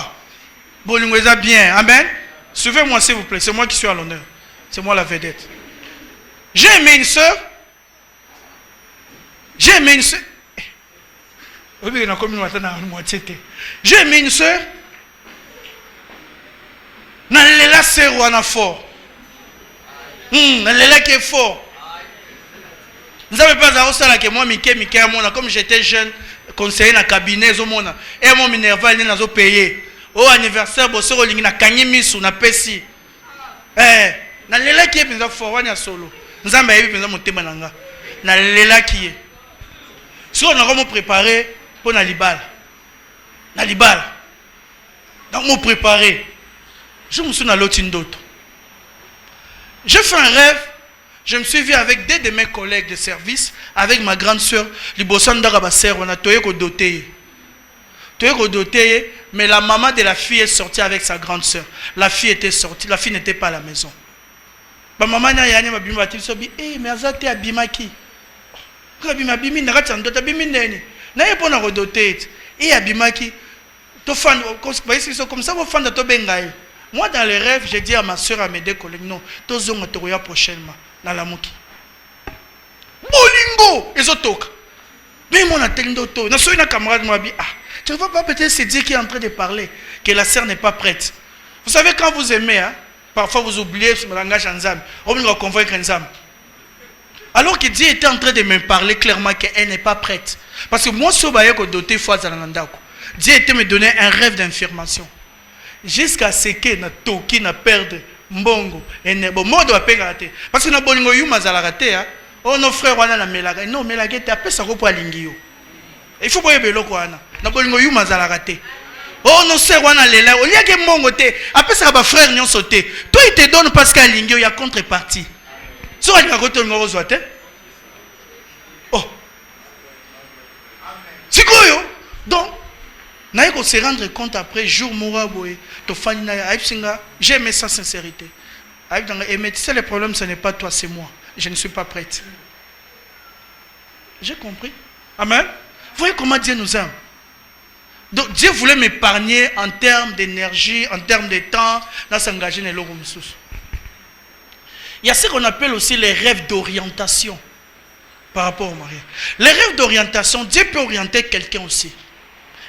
Bon, vous êtes bien. Amen. Suivez-moi, s'il vous plaît. C'est moi qui suis à l'honneur. C'est moi la vedette. J'ai aimé une soeur. J'ai aimé une soeur. J'ai aimé une soeur. Nalela sero ana fort. Nalela qui est fort. Nous n'avons pas à ça que moi, comme j'étais jeune, conseiller dans le cabinet, et mon minerval, il n'a pas payé. Au anniversaire, il n'a pas payé. Nalela qui est fort, on a solo. Nous avons nalela qui est. Si on a préparé pour Nalibal. Nalibal. Donc, on préparé. Je me suis dans l'autre d'autre. J'ai fait un rêve. Je me suis vu avec deux de mes collègues de service, avec ma grande soeur, on a doté. Mais la maman de la fille est sortie avec sa grande soeur. La fille était sortie, la fille n'était pas à la maison. Ma maman n'a rien dit, mais Azate abimaki. Abimaki, n'a pas de abimaki. N'a pas de doté. Et abimaki. Comme ça, vous faites de bengaï. Moi, dans les rêves, j'ai dit à ma soeur, à mes deux collègues, non, tous ont été prochainement, dans la mouki. Bolingo! Et autres. Mais mon attendoto, na soy na camarade m'a dit, ah, tu ne vas pas peut-être se dire qu'il est en train de parler, que la sœur n'est pas prête. Vous savez, quand vous aimez, hein, parfois vous oubliez ce langage en zam, on va convaincre en zam. Alors que Dieu était en train de me parler clairement qu'elle n'est pas prête. Parce que moi, si je suis doté, Dieu était me donner un rêve d'infirmation. Jusqu'à ce que na toki na perdre mbongo ene bon mode apenga te parce que na bolingo yuma zalaka te hein. Oh nos frères wana na melaka non melaka te apesa ko po alingi yo il faut boye beloko wana na bolingo yuma zalaka te oh nos sœurs wana lela o liake mbongo te apesa ba frère nyonso te toi il te donne parce qu'alingi yo ya contrepartie so alinga ko to ngoro zo te oh sikoyo donc naye ko se rendre compte après jour moura boye to fani na aipsinga j'ai aimé sa sincérité et tu sais le problème ce n'est pas toi c'est moi je ne suis pas prête j'ai compris amen vous voyez comment Dieu nous aime donc Dieu voulait m'épargner en termes d'énergie en termes de temps dans s'engager dans l'eau. Il y a ce qu'on appelle aussi les rêves d'orientation par rapport au mariage. Les rêves d'orientation, Dieu peut orienter quelqu'un aussi.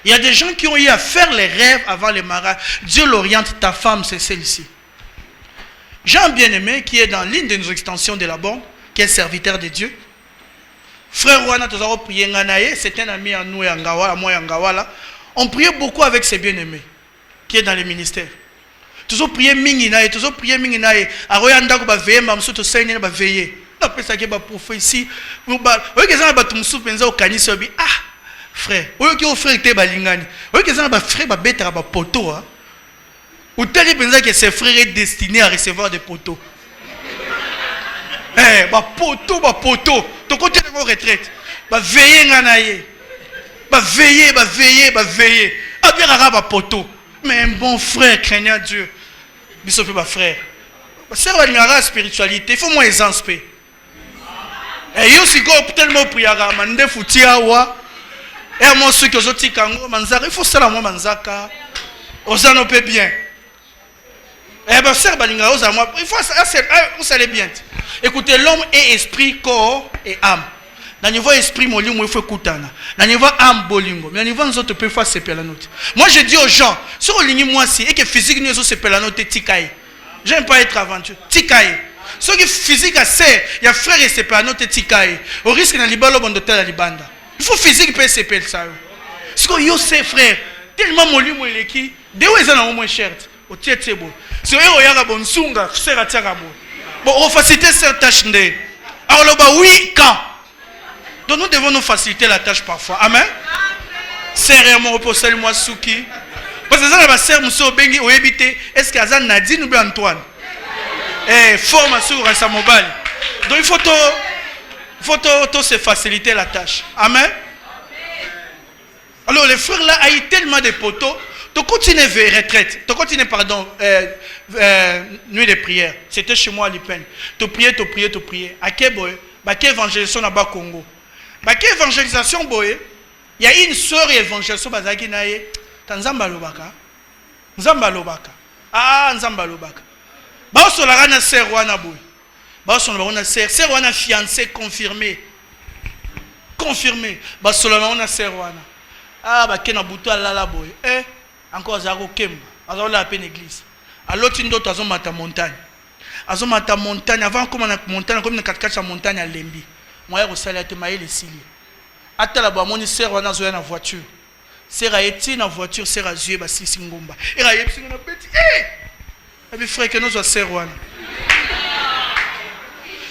Il y a des gens qui ont eu à faire les rêves avant le mariage. Dieu l'oriente, ta femme, c'est celle-ci. J'ai un bien-aimé qui est dans l'une de nos extensions de la banque, qui est serviteur de Dieu. Frère Wana, c'est un ami à nous et à moi et à Ngawala. On priait beaucoup avec ses bien-aimés, qui est dans le ministère. Toujours prier Minginaye, toujours prier Minginaye. Aroyanda ko ba veiller, ma msuto saine ba veiller. Na pesa ke ba prophétie. Oyo kezana ba tumsu penza o kanisa bi ah frère. Oyo ki o frère te ba lingani. Oyo kezana ba frère ba betara ba poto ah. Ou tali penza que ses frères est destiné à recevoir des poteaux. Eh ba poto. To côté de vos retraites. Ba veiller nganaye. Ba veiller. A bien ba poto. Mais un bon frère craignant Dieu. Bisous ma frère. C'est la spiritualité. Il faut moins aisance. Et yo si go tellement priara mande futia wa. Et moi ceux que zoti kango manzaka, il faut ça moi manzaka. Ozano peut bien. Eh ben sœur balinga oza moi, il faut ça vous allez bien. Écoutez, l'homme est esprit, corps et âme. Dans le niveau esprit molingo il faut kutana. Dans le niveau âme bolingo, mais dans le niveau nous autres peut faire se la note. Moi je dis aux gens, sur le ligne moi si et que physique nous se la note tikaï. J'aime pas être aventure. Tikaï. Ce qui physique à serre, il y a frère et se la note tikaï. Au risque na libalo bondotel la libanda. Il faut physique peut se ça. Ce que yo c'est frère, tellement molingo il est qui, de où ils en au moins cher. Au tiete bon. Si yo yanga bon sunga, sera tiaka bon. Bon, on faciliter cette tâche ndé. Alors le bah oui quand. Donc nous devons nous faciliter la tâche parfois. Amen. Sérieux, reposer moi souki. Parce que ça va servir monsieur bengi ou éviter. Est-ce que Azan Nadine ou bien Antoine? Forme sur sa mobile. Donc il faut se faciliter la tâche. Amen. Alors les frères là ont tellement de poteaux. Tu continues retraite. Tu continues nuit de prière. C'était chez moi à Lipen. Tu priais. À quel boy? À quelle évangélisation à bas Congo? Bah quelle évangélisation boye? Il y a une sœur évangélisation bazaki naye. Tanzamba lobaka. Nzamba lobaka. Ah nzamba lobaka. Ba so la na sœur wana boye. Ba so na sœur wana fiancé confirmé. Ba so la wana sœur wana. Ah ba kena butu alala boye. Encore zako kemba. Azo la peine église. A l'autre ndoto azo mata montagne. Azo mata montagne avant comme na montagne comme na 4x4 montagne à Lembi. Moi je suis allé les ciliers. Attends la mon sœur on a joué dans voiture. Sœur a été dans voiture, sœur a joué basi singomba. Et a été na petit. Abi frère que nous soit sœur wana.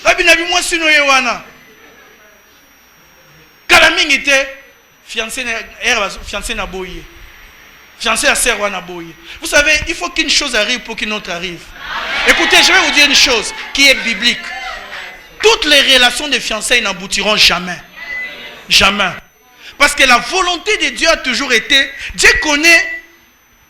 Abi na bi moi sino ye wana. Kala mingi était fiancé na boye. Fiancé à sœur wana boye. Vous savez, il faut qu'une chose arrive pour qu'une autre arrive. Écoutez, je vais vous dire une chose qui est biblique. Toutes les relations de fiançailles n'aboutiront jamais. Jamais. Parce que la volonté de Dieu a toujours été, Dieu connaît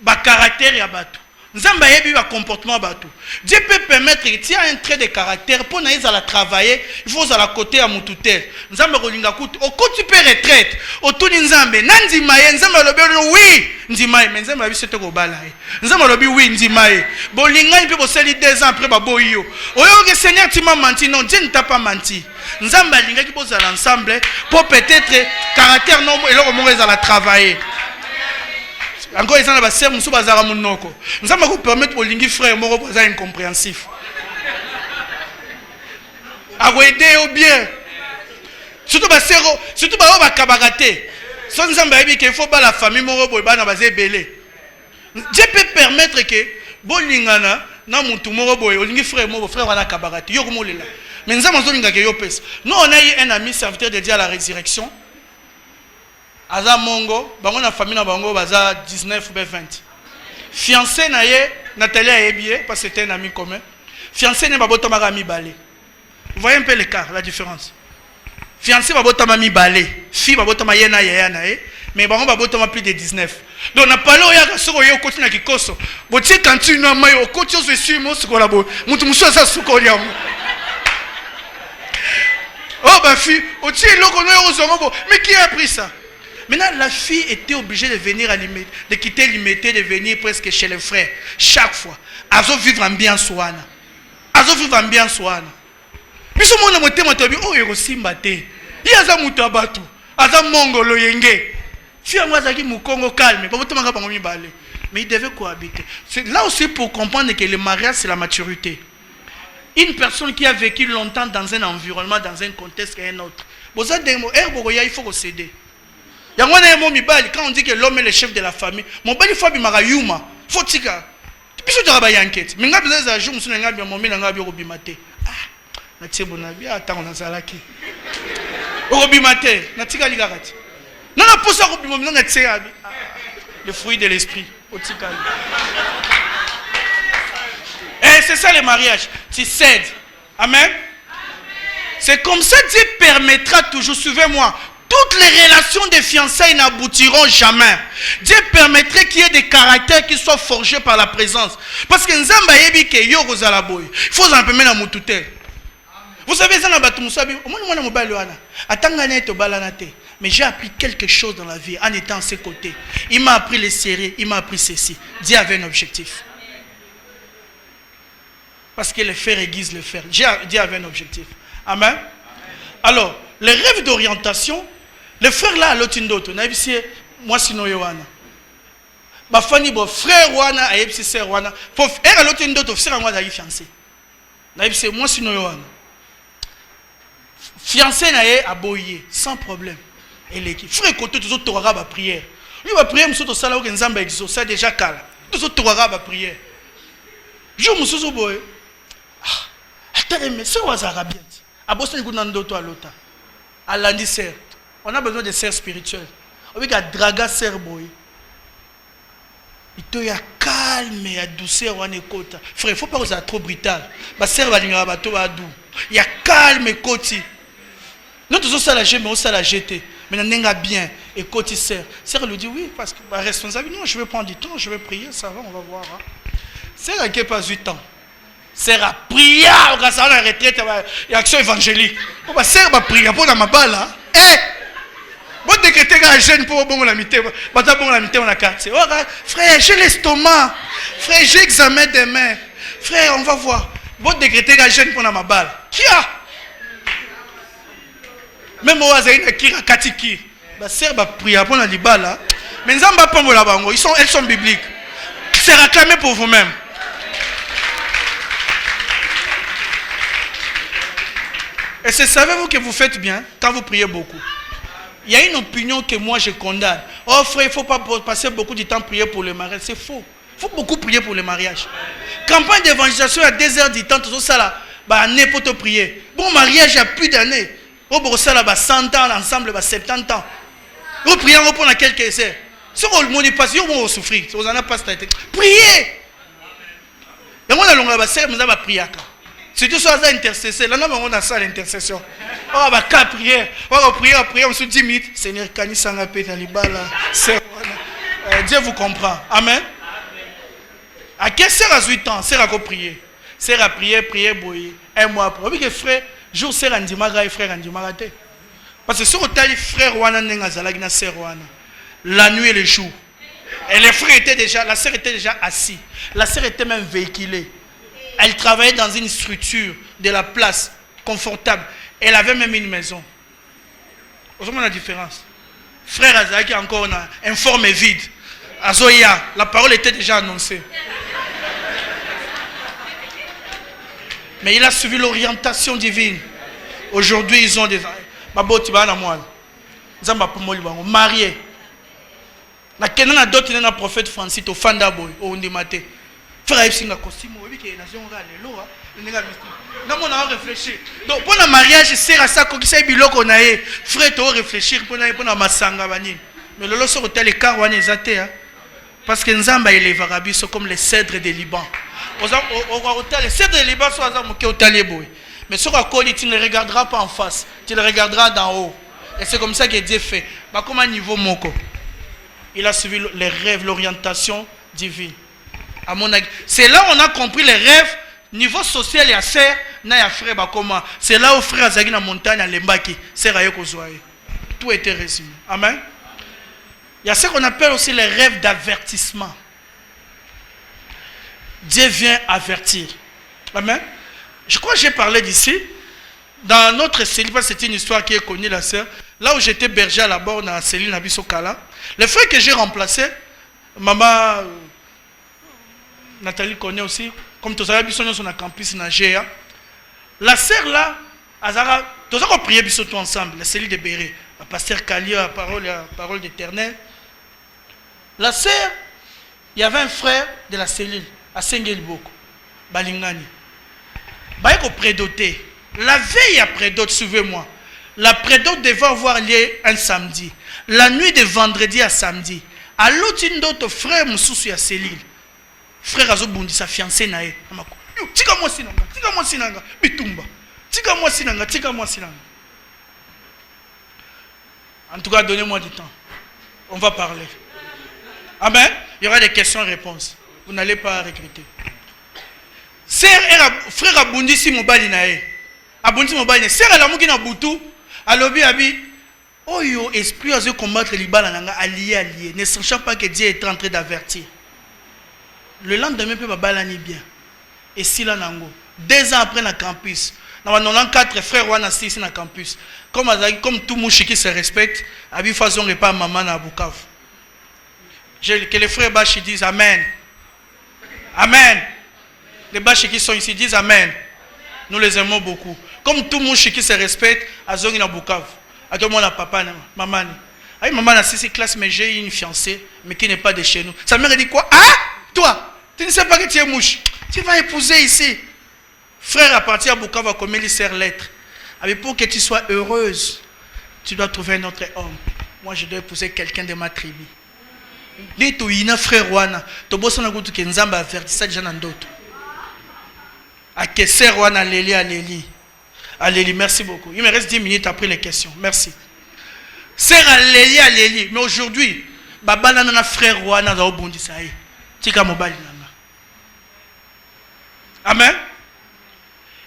le caractère et Batou. Nzamba yebi le comportement Batou. Dieu peut permettre que tu as un trait de caractère pour naïs à la travailler, il faut à la côté à Moutoutel. Nzamba rolinga kout, au côté tu peux retraite, au tout Nzambe, Nandi Maye, Nzamba lobi oui, Nzimaye, mais Nzamba c'est au balaye. Nzamba lobi oui, Nzimaye. Bolinga il peut bosser 2 ans après baboyo. Oyo que Seigneur tu m'as menti, non, Dieu ne t'a pas menti. Nzamba linga qui pose à l'ensemble pour peut-être caractère non et là au moins à la travailler. Encore ils ont la sœur musu bazara munoko. Nous allons vous permettre au lingi frère moko baza incompréhensif. A vous aider au bien. Surtout ba sœur, surtout ba ba kabagate. Son nzamba yebi qu'il faut ba la famille moko boy bana bazé belé. Dieu peut permettre que bolingana na mutu moko boye olingi frère moko frère wana kabarati yo komolela mais nzambe azolinga ke yo pesa. Nous on a eu un ami serviteur de Dieu à la résurrection aza mongo bango na famille na bango baza 19 ou 20 fiancé na ye Nathalie a ébié parce que c'était un ami commun fiancé ne babota mara mi balé. Vous voyez un peu l'écart, la différence. Fiancé babota mami balé fille babota ma yena yaya na ye mais bango babota ma plus de 19. Donc na palo ya kasoko yo koti na kikoso botie kantine na mayo koti yo suis mo sukola bo mutu muso sa sukolia. Oh bah fille, mais qui a appris ça? Maintenant la fille était obligée de venir de quitter l'imité, de venir presque chez les frères chaque fois. Azo vivre en bien soana. Azo vivre en bien soana. Mais ce monde mo tema tobi oh yego simba te. Yaza mutu abatu. Aza mongolo yenge. Fille moi zaki mukongo calme, pas botomanga bango mi balé. Mais ils devaient cohabiter. C'est là aussi pour comprendre que le mariage c'est la maturité. Une personne qui a vécu longtemps dans un environnement, dans un contexte qu'un autre. Il faut céder. Quand on dit que l'homme est le chef de la famille, mon bali faut bimara yuma. Faut tika. Tu peux faire une enquête. Mais nga besoin d'un jour, monsieur nga bien mon nga bien robimate. Ah, na tibona bien attends on a zalaki. Robimate, na tika ligarati. Non na posa robimate na tia. Le fruit de l'esprit. Au tika. Et c'est ça le mariage. Tu cèdes. Amen. C'est comme ça que Dieu permettra toujours. Suivez-moi. Toutes les relations de fiançailles n'aboutiront jamais. Dieu permettrait qu'il y ait des caractères qui soient forgés par la présence. Parce que Nzamba yebi ke yo kozala boy. Il faut en permettre à mututel. Vous savez ça na batu musabi. Omoni mobile wana. Atanga na to balana te. Mais j'ai appris quelque chose dans la vie en étant à ses côtés. Il m'a appris les serrer, il m'a appris ceci. Dieu avait un objectif. Parce que le fer aiguise le fer. Dieu avait un objectif. Amen. Alors, les rêves d'orientation, le frère là, l'autre d'autre, moi sinon Yohana. Bafani bo frère Wana, ayepsi sœur Wana. Faut faire l'autre d'autre, frère moi d'ailleurs fiancé. Naïbsi moi sinon Yohana. Fiancé naïe à boyer, sans problème. Et l'équipe. Frère côté tous autres torara ba prière. Lui va prier monsieur to sala que nzamba exauce déjà calme. Tous autres torara ba prière. Je monsieur boy. Mais c'est quoi ça bien? À Boston, il y a d'autres à l'autre. À l'andisseur. On a besoin de sœurs spirituelles. On veut qu'il y a draga sœur boy. Il y a calme et à douceur. Frère, il ne faut pas que ça soit trop brutal. Ma sœur va venir à bateau à doux. Il y a calme et côté. Nous tous ça la jeter, mais on ça la jeter. Mais on a bien et côté sœur. Sœur lui dit oui parce que ma responsable. Non, je vais prendre du temps, je vais prier, ça va, on va voir. Sœur qui n'a pas 8 ans. C'est à prier, on va à la retraite, il y a action évangélique. On va servir à prier pour ma balle. Eh! Bon décréter que jeune pour bon la mité, on a quartier. Frère, j'ai l'estomac. Frère, j'ai examen demain. Frère, on va voir. Bon décréter que jeune pour ma balle. Qui a? Même au hasard, qui a katiki. Bah servir à prier pour la balle. Mais nous n'avons pas la bango. Elles sont bibliques. C'est réclamé pour vous-même. Et savez-vous que vous faites bien quand vous priez beaucoup? Il y a une opinion que moi je condamne. Oh frère, il ne faut pas passer beaucoup de temps à prier pour le mariage. C'est faux. Il faut beaucoup prier pour le mariage. Campagne d'évangélisation à 2 heures du temps, tout ça là, n'importe prier. Bon mariage, il y a plus d'années. Au ça là, 100 ans ensemble, 70 ans. Vous priez, on prend quelques heures. Si le monde est passé, on va souffrir. Vous en avez pas cette priez. Et moi, on va prier. Surtout sur la intercession. Là, on a ça l'intercession. On va prier. On va prier, on se dit 10 minutes. Seigneur, Kani Sangapé, Talibala. Dieu vous comprend. Amen. À quel sert à 8 ans? Sert à prier. Sert à prier, boyer. Un mois après. Oui, frère, jour sert à Ndimaga et frère Ndimaga. Parce que si on t'a dit frère Wana Nengazalagi na sœur Wana, la nuit et le jour. Et les frères étaient déjà, la sœur était déjà assise. La sœur était même véhiculée. Elle travaillait dans une structure de la place, confortable. Elle avait même une maison. Vous voyez la différence. Frère Azaki encore informé vide. Azoya, la parole était déjà annoncée. Mais il a suivi l'orientation divine. Aujourd'hui, ils ont des... mariés. Na kenana d'autres na prophète Francis au Fandaboy au Ndimate. Frère Singa costume, oui, qui est nation lelo, non, on a réfléchi. Donc, pour le mariage, c'est à ça qu'on sait biloko nae. Frère, tu réfléchir pour na masanga bani. Mais le sur hôtel les car wane zate hein. Parce que Nzamba il est arabi sont comme les cèdres des Liban. Au hôtel les cèdres des Liban sont à mon hôtel boy. Mais sur la colle, tu ne les regarderas pas en face, tu les regarderas d'en haut. Et c'est comme ça que Dieu fait. Bah comme un niveau moko. Il a suivi les rêves, l'orientation divine. À mon avis, c'est là où on a compris les rêves niveau social et à serre na ya frère bah comment. C'est là où frère Azagi na montagne à Lembaki, c'est rayo kozwaye. Tout était résumé. Amen. Il y a ce qu'on appelle aussi les rêves d'avertissement. Dieu vient avertir. Amen. Je crois que j'ai parlé d'ici. Dans notre cellule, c'est une histoire qui est connue, la sœur. Là où j'étais berger à la bord dans la cellule Nabiso Kala, le frère que j'ai remplacé, maman Nathalie connaît aussi, comme tous les gens sont à campus na GA. La sœur là, Azara, tous on prié biso ensemble, la cellule de Béré, la pasteur Kalia, la parole d'Éternel. La sœur, il y avait un frère de la cellule à Sengelboko, Balingani. Baïko prédoté. La veille après d'autres, suivez-moi. La prédote devait avoir lieu un samedi. La nuit de vendredi à samedi. À l'autre, une d'autres frère Moussoussou à cellule. Frère Azobundi, sa fiancée nae. Tika moi sinanga, bitumba. Tika moi sinanga. En tout cas, donnez-moi du temps. On va parler. Amen. Il y aura des questions-réponses. Vous n'allez pas regretter. Frère Abundi si mobali nae. Abundi mobali nae. Sœur Alamuki na butu. Alobi abi. Oyo esprit a combattre les balles nanga allié. Ne sachant pas que Dieu est en train d'avertir. Le lendemain peut balani bien. Et si là nango. 2 ans après na campus. Dans 94 frères wana ici na campus. Comme tout mouchi qui se respecte, abi façon repas maman na Bukavu. Que les frères Bachi disent Amen. Amen. Les Bachi qui sont ici disent Amen. Nous les aimons beaucoup. Comme tout mouchi qui se respecte, Azongi na Bukavu. À tout le monde a papa, maman. Aïe, maman a 6 classes, mais j'ai une fiancée, mais qui n'est pas de chez nous. Sa mère dit quoi? Ah, toi, tu ne sais pas que tu es mouche. Tu vas épouser ici. Frère, à partir de Bukavu, comme il sert lettre. Mais pour que tu sois heureuse, tu dois trouver un autre homme. Moi, je dois épouser quelqu'un de ma tribu. Dis tu ina frère wana, to bosso na kutu kenzamba avertissa déjà na ndoto. A keser wana Lélie. Allélie, merci beaucoup. Il me reste 10 minutes après les questions. Merci. Sœur Allélie. Mais aujourd'hui, Baba nana frère wana za obundi saï. Tika mobali nana. Amen.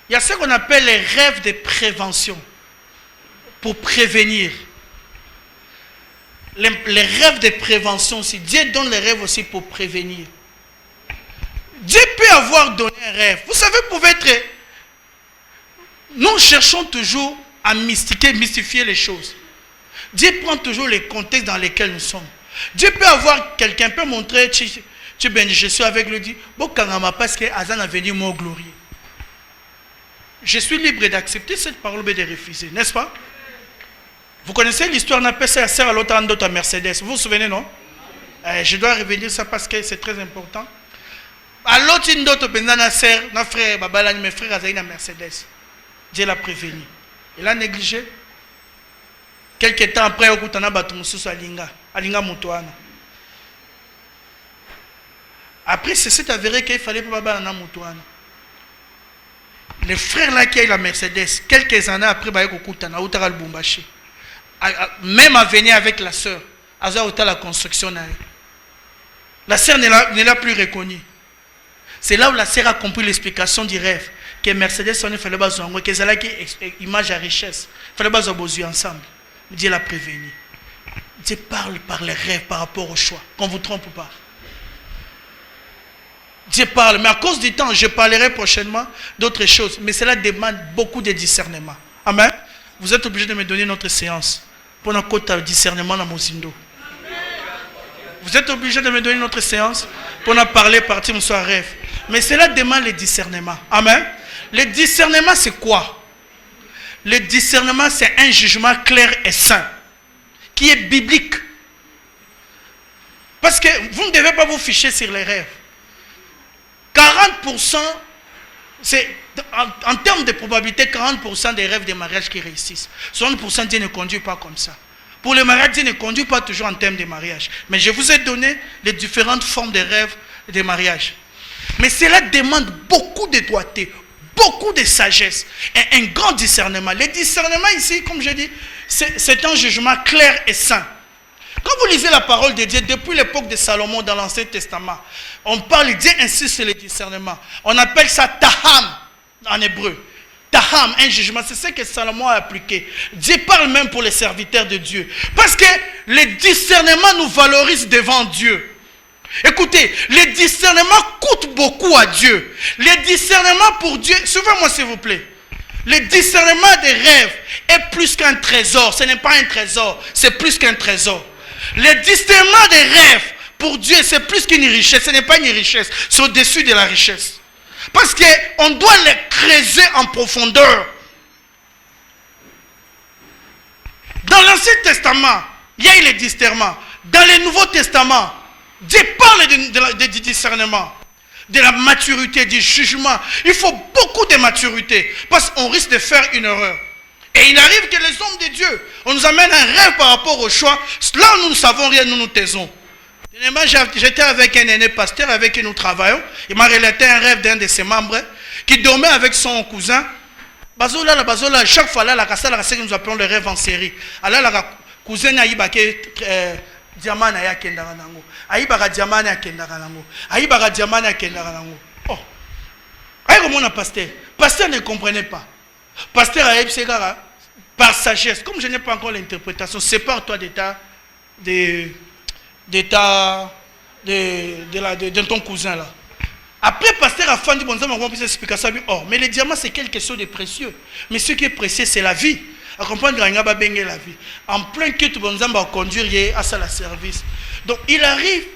Il y a ce qu'on appelle les rêves de prévention. Pour prévenir. Les rêves de prévention aussi. Dieu donne les rêves aussi pour prévenir. Dieu peut avoir donné un rêve. Vous savez, vous pouvez être... Nous cherchons toujours à mystifier les choses. Dieu prend toujours les contextes dans lesquels nous sommes. Dieu peut avoir, quelqu'un peut montrer, je suis avec lui, dit, parce que Azan a venu mon glorieux. Je suis libre d'accepter cette parole et de refuser, n'est-ce pas? Vous connaissez l'histoire, on appelle ça la sœur à l'autre à Mercedes. Vous vous souvenez, non? Je dois revenir ça parce que c'est très important. À l'autre, une autre, na sœur, na frère, Babalani, mes frères, Azaï na Mercedes. Dieu l'a prévenu. Il a négligé. Quelques temps après, il a battu Alinga Moutouana. Après, c'est avéré qu'il fallait pas Babana Moutouana. Les frères là qui ont la Mercedes, quelques années après, il y a eu Bumbashi. Même à venir avec la sœur, à la construction. La sœur ne l'a plus reconnue. C'est là où la sœur a compris l'explication du rêve. Que Mercedes, il fallait pas zongo, que c'est là qui image à richesse. Il fallait pas zobozu ensemble. Dieu l'a prévenu. Dieu parle par les rêves par rapport au choix. Qu'on ne vous trompe pas. Dieu parle, mais à cause du temps, je parlerai prochainement d'autres choses. Mais cela demande beaucoup de discernement. Amen. Vous êtes obligés de me donner notre séance pour notre côté de discernement dans mon sindo. Vous êtes obligés de me donner notre séance pour en parler partir mon soir rêve. Mais cela demande le discernement. Amen. Le discernement, c'est quoi? Le discernement, c'est un jugement clair et sain, qui est biblique. Parce que vous ne devez pas vous ficher sur les rêves. 40%, c'est en termes de probabilité, 40% des rêves de mariage qui réussissent. 60% Dieu ne conduit pas comme ça. Pour le mariage, Dieu ne conduit pas toujours en termes de mariage. Mais je vous ai donné les différentes formes de rêves de mariage. Mais cela demande beaucoup de doigté, beaucoup de sagesse et un grand discernement. Le discernement ici, comme je dis, c'est un jugement clair et sain. Quand vous lisez la parole de Dieu, depuis l'époque de Salomon dans l'Ancien Testament, on parle, Dieu insiste sur le discernement. On appelle ça taham en hébreu. Taham, un jugement, c'est ce que Salomon a appliqué. Dieu parle même pour les serviteurs de Dieu. Parce que le discernement nous valorise devant Dieu. Écoutez, le discernement coûte beaucoup à Dieu. Le discernement pour Dieu, suivez-moi s'il vous plaît. Le discernement des rêves est plus qu'un trésor. Ce n'est pas un trésor, c'est plus qu'un trésor. Le discernement des rêves pour Dieu, c'est plus qu'une richesse. Ce n'est pas une richesse, c'est au-dessus de la richesse. Parce qu'on doit les creuser en profondeur. Dans l'Ancien Testament, il y a eu le discernement. Dans le Nouveau Testament, Dieu parle du discernement, de la maturité, du jugement. Il faut beaucoup de maturité parce qu'on risque de faire une erreur. Et il arrive que les hommes de Dieu, on nous amène un rêve par rapport au choix. Là, nous ne savons rien, nous nous taisons. J'étais avec un aîné pasteur avec qui nous travaillons. Il m'a relaté un rêve d'un de ses membres qui dormait avec son cousin. Bazola, chaque fois là, c'est que nous appelons le rêve en série. Alors, la cousin a diamant na ya kendaka nango. Aïbaka diamant na kendaka nango. Aïbaka diamant na kendaka nango. Oh. Aïe comment on a pasteur. Pasteur ne comprenait pas. Pasteur a dit par sagesse. Comme je n'ai pas encore l'interprétation, sépare-toi de ton cousin là. Après, pasteur a fait dit bon, ça m'a compris explication. Oh, mais le diamant c'est quelque chose de précieux. Mais ce qui est précieux c'est la vie. À comprendre que la vie. En plein culte, bon, ça va conduire à ça la service. Donc il arrive.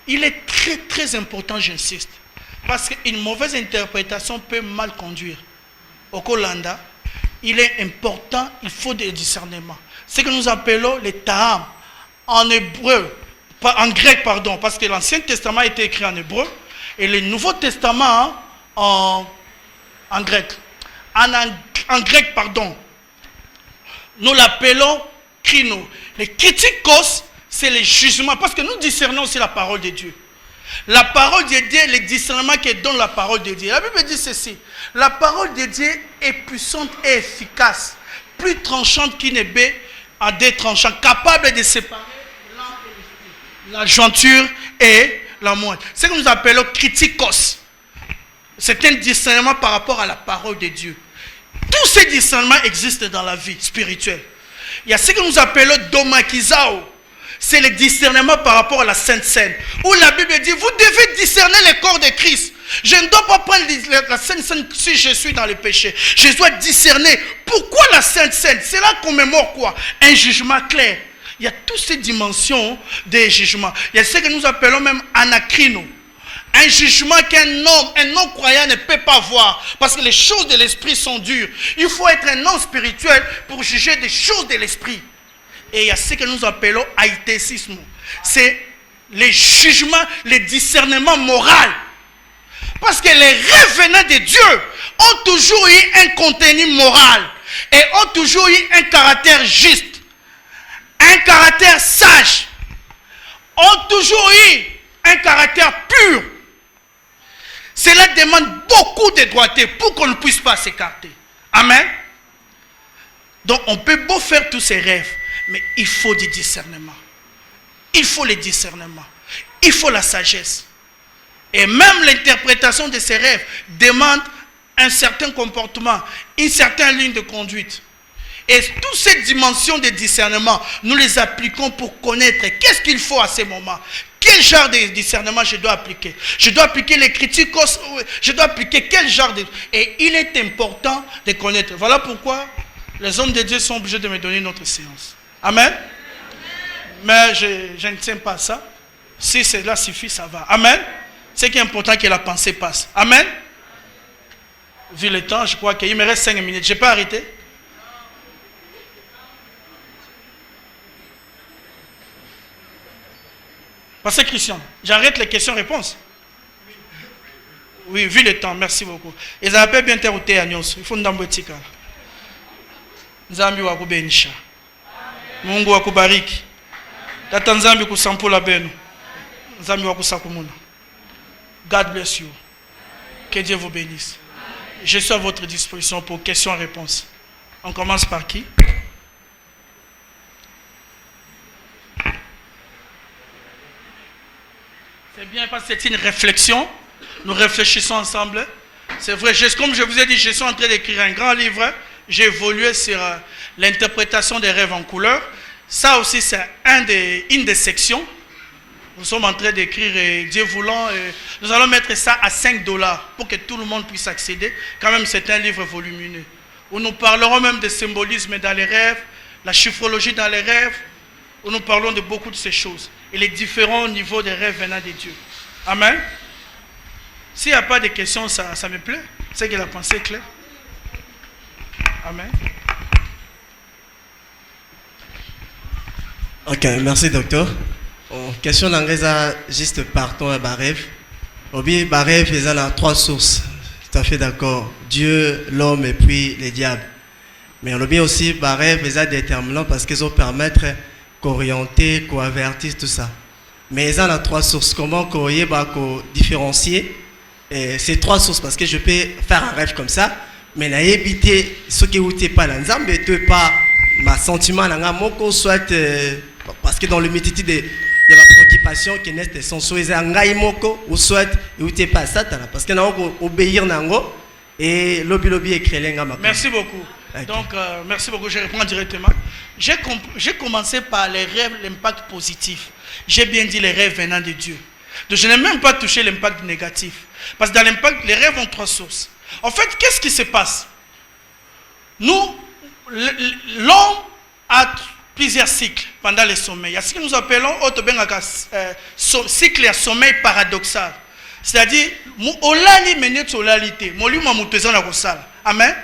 Il est très très important, j'insiste, parce qu'une mauvaise interprétation peut mal conduire. Au Kolanda, il est important, il faut des discernements. Ce que nous appelons les taham en hébreu, en grec pardon, parce que l'Ancien Testament a été écrit en hébreu et le Nouveau Testament en grec. En grec pardon, nous l'appelons krino. Les kritikos, c'est les jugements, parce que nous discernons aussi la parole de Dieu. La parole de Dieu, le discernement qui donne la parole de Dieu. La Bible dit ceci: la parole de Dieu est puissante et efficace, plus tranchante qu'une épée à deux tranchants, capable de séparer l'âme et l'esprit, la jointure et la moelle. C'est ce que nous appelons kritikos. C'est un discernement par rapport à la parole de Dieu. Tous ces discernements existent dans la vie spirituelle. Il y a ce que nous appelons domakizao. C'est le discernement par rapport à la Sainte Seine. Où la Bible dit, vous devez discerner le corps de Christ. Je ne dois pas prendre la Sainte Seine si je suis dans le péché. Je dois discerner. Pourquoi la Sainte Seine? C'est là qu'on mémore quoi? Un jugement clair. Il y a toutes ces dimensions des jugements. Il y a ce que nous appelons même anacrino. Un jugement qu'un homme, un non-croyant ne peut pas voir. Parce que les choses de l'esprit sont dures. Il faut être un homme spirituel pour juger des choses de l'esprit. Et il y a ce que nous appelons aïtésisme. C'est les jugements, les discernements moraux. Parce que les rêves venant de Dieu ont toujours eu un contenu moral. Et ont toujours eu un caractère juste. Un caractère sage. Ont toujours eu un caractère pur. Cela demande beaucoup de droiture pour qu'on ne puisse pas s'écarter. Amen. Donc on peut beau faire tous ces rêves, mais il faut du discernement. Il faut le discernement. Il faut la sagesse. Et même l'interprétation de ces rêves demande un certain comportement, une certaine ligne de conduite. Et toutes ces dimensions de discernement, nous les appliquons pour connaître qu'est-ce qu'il faut à ces moments. Quel genre de discernement je dois appliquer? Je dois appliquer les critiques, je dois appliquer quel genre de... Et il est important de connaître. Voilà pourquoi les hommes de Dieu sont obligés de me donner notre séance. Amen. Mais je ne tiens pas à ça. Si cela suffit, ça va. Amen. Ce qui est important, que la pensée passe. Amen. Vu le temps, je crois qu'il me reste 5 minutes. Je peux arrêter? Pasteur Christian, j'arrête les questions-réponses. Oui, vu le temps, merci beaucoup. Ils appellent bien terre ou terre, il faut nous d'ambouetika. Nzambi waku benisha. Mungu waku bariki. Tata Nzambi kusampula benu. Nzambi waku sakumuna. God bless you. Que Dieu vous bénisse. Je suis à votre disposition pour questions-réponses. On commence par qui? C'est bien parce que c'est une réflexion. Nous réfléchissons ensemble. C'est vrai, comme je vous ai dit, je suis en train d'écrire un grand livre. J'ai évolué sur l'interprétation des rêves en couleur. Ça aussi, c'est une des sections. Nous sommes en train d'écrire et Dieu voulant, nous allons mettre ça à $5 pour que tout le monde puisse accéder. Quand même, c'est un livre volumineux. Où nous parlerons même de symbolisme dans les rêves, la chiffrologie dans les rêves, où nous parlons de beaucoup de ces choses. Et les différents niveaux des rêves venant de Dieu. Amen. S'il n'y a pas de questions, ça me plaît. C'est que la pensée est claire. Amen. Ok, merci docteur. Question d'engrais juste partons à Barève. Obi Barève, ils ont 3 sources. Tout à fait d'accord. Dieu, l'homme et puis les diables. Mais on oublie aussi Barève, ils ont déterminant parce qu'ils ont permettre qu'orienter, qu'avertir, tout ça. Mais ils ont 3 sources. Comment différencier ces 3 sources? Parce que je peux faire un rêve comme ça, mais n'a évité ce qui n'est pas l'ensemble, et pas ma sentiment, soit parce que dans le métier de la préoccupation qui naît des sens, ou soit il pas ça, parce que nous obéir et lobby écrit. Merci beaucoup. Okay. Donc, merci beaucoup. Je réponds directement. J'ai commencé par les rêves, l'impact positif. J'ai bien dit les rêves venant de Dieu. Donc, je n'ai même pas touché l'impact négatif. Parce que dans l'impact, les rêves ont 3 sources. En fait, qu'est-ce qui se passe? L'homme a plusieurs cycles pendant le sommeil. Il y a ce que nous appelons cycle à sommeil paradoxal. C'est-à-dire, amen.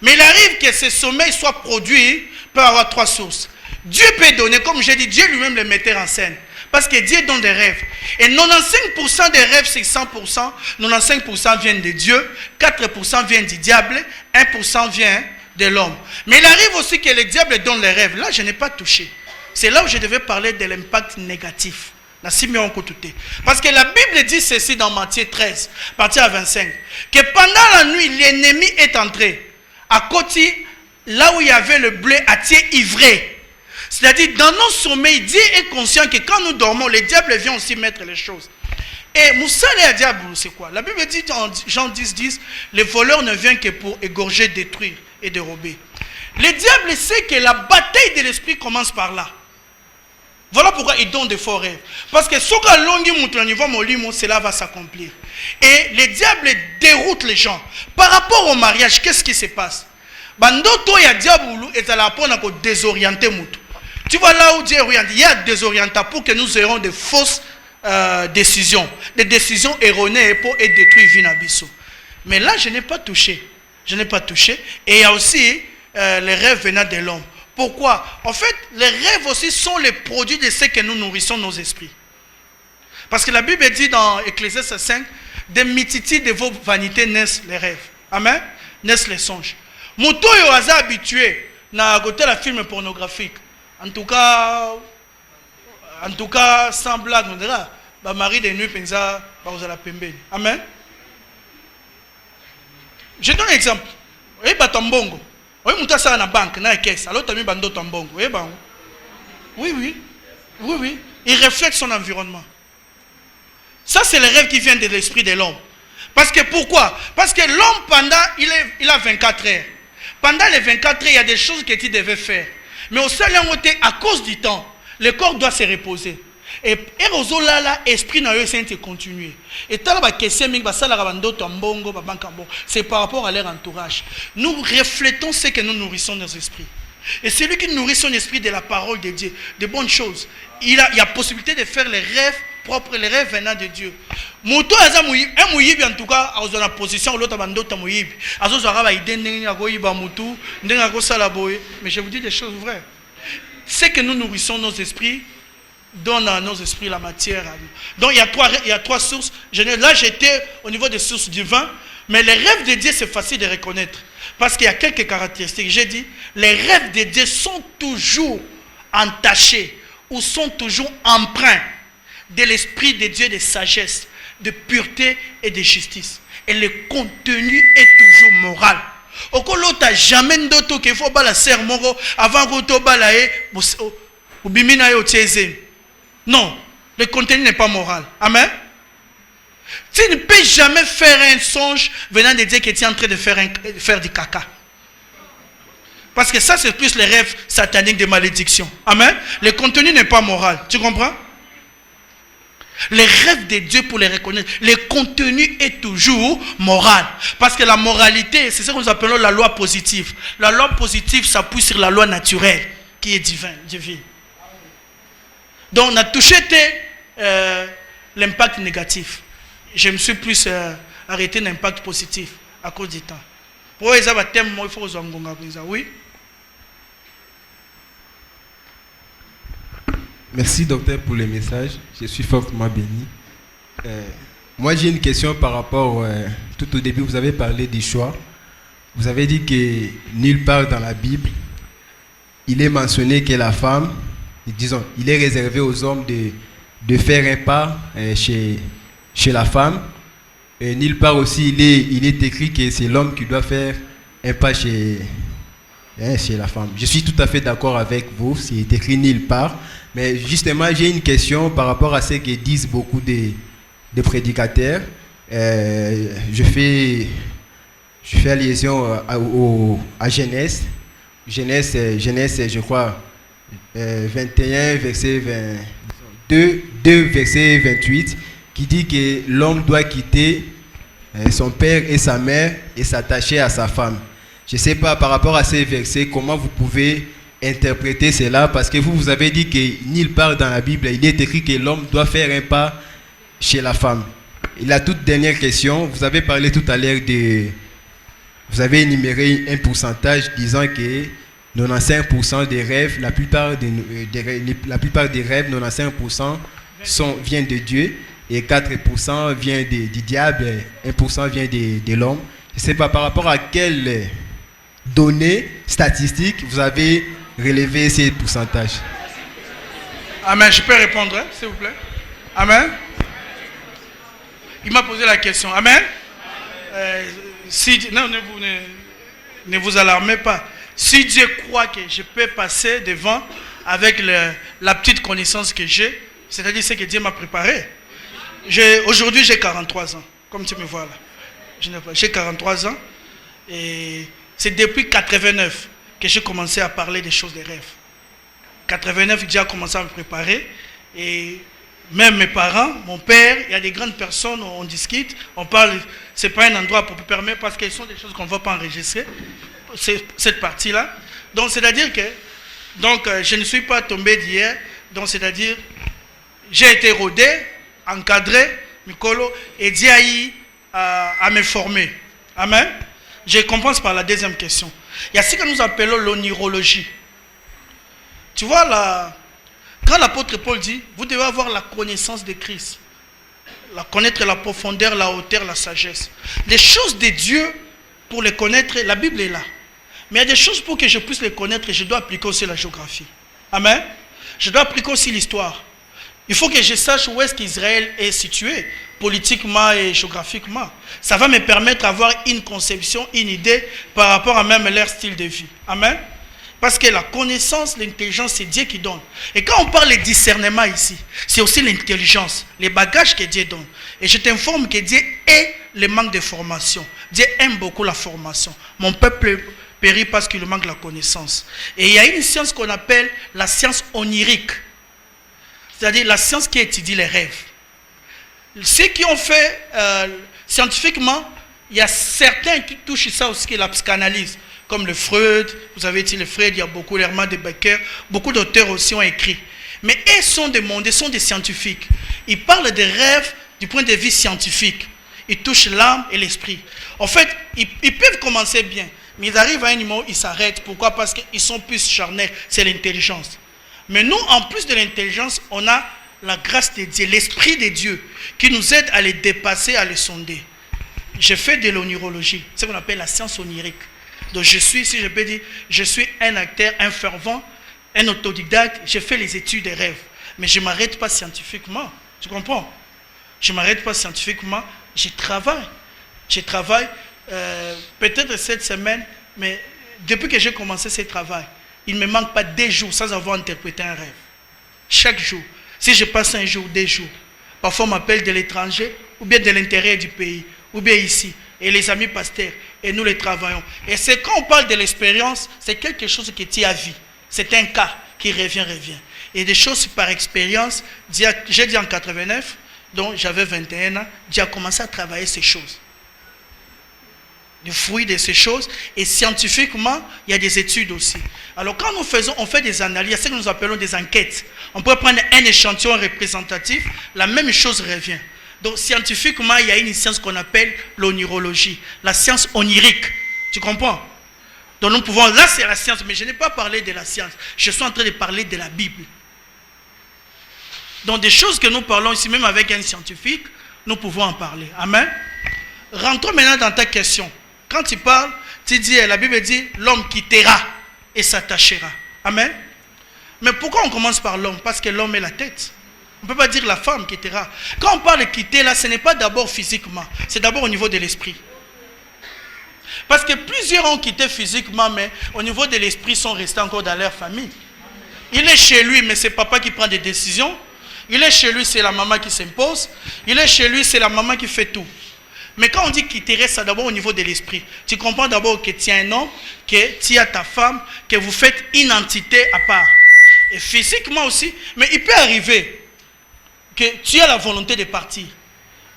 Mais il arrive que ce sommeil soit produit, peut avoir 3 sources. Dieu peut donner, comme j'ai dit, Dieu lui-même le metteur en scène. Parce que Dieu donne des rêves. Et 95% des rêves, c'est 100%. 95% viennent de Dieu. 4% viennent du diable. 1% vient de l'homme. Mais il arrive aussi que le diable donne les rêves. Là, je n'ai pas touché. C'est là où je devais parler de l'impact négatif. Parce que la Bible dit ceci dans Matthieu 13, partie à 25. Que pendant la nuit, l'ennemi est entré. À côté, là où il y avait le blé à tiers ivré. C'est-à-dire, dans nos sommeils, Dieu est conscient que quand nous dormons, le diable vient aussi mettre les choses. Et Moussa et diable, c'est quoi? La Bible dit en Jean 10, les voleurs ne viennent que pour égorger, détruire et dérober. Le diable sait que la bataille de l'esprit commence par là. Voilà pourquoi il donne des faux rêves. Parce que cela va s'accomplir. Et le diable déroute les gens. Par rapport au mariage, qu'est-ce qui se passe? Bandoto ya diabulu est à la pour désorienter mutu. Tu vois là où Dieu oriente, il y a désorienté pour que nous ayons de fausses décisions, des décisions erronées pour détruire Vinabiso. Mais là, je n'ai pas touché. Je n'ai pas touché. Et il y a aussi les rêves venant de l'homme. Pourquoi? En fait, les rêves aussi sont les produits de ce que nous nourrissons nos esprits. Parce que la Bible dit dans Ecclésiaste 5, des multitudes de vos vanités naissent les rêves. Amen? Naissent les songes. Moto yo aza habitué na côté la film pornographique. En tout cas, sans blague, on dira, bah mari de nuit pensa ba ozala pembeni. Amen. Je donne un exemple. Oui, ba tambongo. Oui, muta ça na banque, na caisse. Alors tu as mis bando tambongo. Oui, bah. Oui. Il reflète son environnement. Ça, c'est le rêve qui vient de l'esprit de l'homme. Parce que pourquoi? Parce que l'homme, il a 24 heures. Pendant les 24 heures, il y a des choses que tu devais faire. Mais au sein de à cause du temps, le corps doit se reposer. Et l'esprit n'a pas été continué. Et c'est par rapport à leur entourage. Nous reflétons ce que nous nourrissons nos esprits. Et celui qui nourrit son esprit de la parole de Dieu, de bonnes choses, il y a possibilité de faire les rêves propres, les rêves venant de Dieu. Moto aza muyibi, un muyibi en tout cas, dans la position l'autre bandota muyibi. Azo zara ba ide ndenga ko yiba mutu, ndenga ko sala boye, mais je vous dis des choses vraies. C'est que nous nourrissons nos esprits donne à nos esprits la matière. Donc il y a trois sources. Là, j'étais au niveau des sources divines, mais les rêves de Dieu, c'est facile de reconnaître. Parce qu'il y a quelques caractéristiques. J'ai dit, les rêves de Dieu sont toujours entachés ou sont toujours empreints de l'esprit de Dieu, de sagesse, de pureté et de justice. Et le contenu est toujours moral. Okolo ta jamais ndoto qu'il faut bala ser moro avant que to balae ou bimina yo tieze. Non, le contenu n'est pas moral. Amen. Tu ne peux jamais faire un songe venant de dire que tu es en train de faire du caca. Parce que ça, c'est plus les rêves sataniques de malédiction. Amen. Le contenu n'est pas moral. Tu comprends? Les rêves de Dieu pour les reconnaître. Le contenu est toujours moral. Parce que la moralité, c'est ce que nous appelons la loi positive. La loi positive s'appuie sur la loi naturelle qui est divine. Donc, on a touché l'impact négatif. Je me suis plus arrêté l'impact positif à cause du temps. Pour eux, il faut oui. Merci docteur pour le message, je suis fortement béni. Moi j'ai une question par rapport, tout au début vous avez parlé du choix. Vous avez dit que nulle part dans la Bible, il est mentionné que la femme, disons, il est réservé aux hommes de faire un pas chez la femme. Et nulle part aussi il est écrit que c'est l'homme qui doit faire un pas chez la femme. Je suis tout à fait d'accord avec vous, c'est écrit nulle part. Mais justement, j'ai une question par rapport à ce que disent beaucoup de prédicateurs. Je fais allusion à Genèse. Genèse, je crois, 21, verset 2, verset 28, qui dit que l'homme doit quitter son père et sa mère et s'attacher à sa femme. Je ne sais pas, par rapport à ces versets, comment vous pouvez interpréter cela, parce que vous avez dit que nulle part dans la Bible, il est écrit que l'homme doit faire un pas chez la femme. Et la toute dernière question, vous avez parlé tout à l'heure vous avez énuméré un pourcentage disant que 95% des rêves, la plupart des rêves, 95% viennent de Dieu et 4% vient du diable, 1% vient de l'homme. Je ne sais pas par rapport à quelles données statistiques vous avez relevé ces pourcentages. Amen. Je peux répondre, s'il vous plaît? Amen. Il m'a posé la question. Amen. Ne vous alarmez pas. Si Dieu croit que je peux passer devant avec la petite connaissance que j'ai, c'est-à-dire ce que Dieu m'a préparé. Aujourd'hui, j'ai 43 ans, comme tu me vois là. J'ai 43 ans et c'est depuis 89 que j'ai commencé à parler des choses des rêves. 89, j'ai déjà commencé à me préparer et même mes parents, mon père, il y a des grandes personnes, on discute, on parle, c'est pas un endroit pour me permettre parce que ce sont des choses qu'on ne va pas enregistrer, cette partie-là. Donc c'est-à-dire que je ne suis pas tombé d'hier, donc c'est-à-dire j'ai été rodé, encadré, Mikolo, et Dieu a eu à me former. Amen. Je commence par la deuxième question. Il y a ce que nous appelons l'onirologie. Tu vois, quand l'apôtre Paul dit, vous devez avoir la connaissance de Christ. Connaître la profondeur, la hauteur, la sagesse. Les choses de Dieu, pour les connaître, la Bible est là. Mais il y a des choses pour que je puisse les connaître, je dois appliquer aussi la géographie. Amen. Je dois appliquer aussi l'histoire. Il faut que je sache où est-ce qu'Israël est situé, politiquement et géographiquement. Ça va me permettre d'avoir une conception, une idée par rapport à même leur style de vie. Amen. Parce que la connaissance, l'intelligence, c'est Dieu qui donne. Et quand on parle de discernement ici, c'est aussi l'intelligence, les bagages que Dieu donne. Et je t'informe que Dieu est le manque de formation. Dieu aime beaucoup la formation. Mon peuple périt parce qu'il manque la connaissance. Et il y a une science qu'on appelle la science onirique. C'est-à-dire la science qui étudie les rêves. Ceux qui ont fait scientifiquement, il y a certains qui touchent ça aussi, la psychanalyse. Comme le Freud, vous avez dit le Freud, il y a beaucoup, l'Hermann de Becker, beaucoup d'auteurs aussi ont écrit. Mais ils sont des mondes, ils sont des scientifiques. Ils parlent des rêves du point de vue scientifique. Ils touchent l'âme et l'esprit. En fait, ils peuvent commencer bien, mais ils arrivent à un niveau, ils s'arrêtent. Pourquoi? Parce qu'ils sont plus charnels, c'est l'intelligence. Mais nous, en plus de l'intelligence, on a la grâce de Dieu, l'Esprit de Dieu, qui nous aide à les dépasser, à les sonder. J'ai fait de l'onirologie, c'est ce qu'on appelle la science onirique. Donc je suis, si je peux dire, je suis un acteur, un fervent, un autodidacte. J'ai fait les études des rêves, mais je ne m'arrête pas scientifiquement. Tu comprends? Je ne m'arrête pas scientifiquement, je travaille. Je travaille peut-être cette semaine, mais depuis que j'ai commencé ce travail, il ne me manque pas 2 jours sans avoir interprété un rêve. Chaque jour. Si je passe un jour, 2 jours, parfois on m'appelle de l'étranger, ou bien de l'intérieur du pays, ou bien ici, et les amis pasteurs, et nous les travaillons. Et c'est quand on parle de l'expérience, c'est quelque chose qui tient à vie. C'est un cas qui revient. Et des choses par expérience, j'ai dit en 89, donc j'avais 21 ans, j'ai commencé à travailler ces choses. Le fruit de ces choses, et scientifiquement, il y a des études aussi. Alors quand on fait des analyses, il y a ce que nous appelons des enquêtes. On peut prendre un échantillon représentatif, la même chose revient. Donc scientifiquement, il y a une science qu'on appelle l'onirologie, la science onirique. Tu comprends? Donc nous pouvons, là c'est la science, mais je n'ai pas parlé de la science. Je suis en train de parler de la Bible. Donc des choses que nous parlons ici, même avec un scientifique, nous pouvons en parler. Amen. Rentrons maintenant dans ta question. Quand tu parles, tu dis, la Bible dit, l'homme quittera et s'attachera. Amen. Mais pourquoi on commence par l'homme? Parce que l'homme est la tête. On ne peut pas dire la femme quittera. Quand on parle de quitter, là, ce n'est pas d'abord physiquement, c'est d'abord au niveau de l'esprit. Parce que plusieurs ont quitté physiquement, mais au niveau de l'esprit, sont restés encore dans leur famille. Il est chez lui, mais c'est papa qui prend des décisions. Il est chez lui, c'est la maman qui s'impose. Il est chez lui, c'est la maman qui fait tout. Mais quand on dit quitter, c'est d'abord au niveau de l'esprit. Tu comprends d'abord que tu es un homme, que tu as ta femme, que vous faites une entité à part. Et physiquement aussi, mais il peut arriver que tu as la volonté de partir.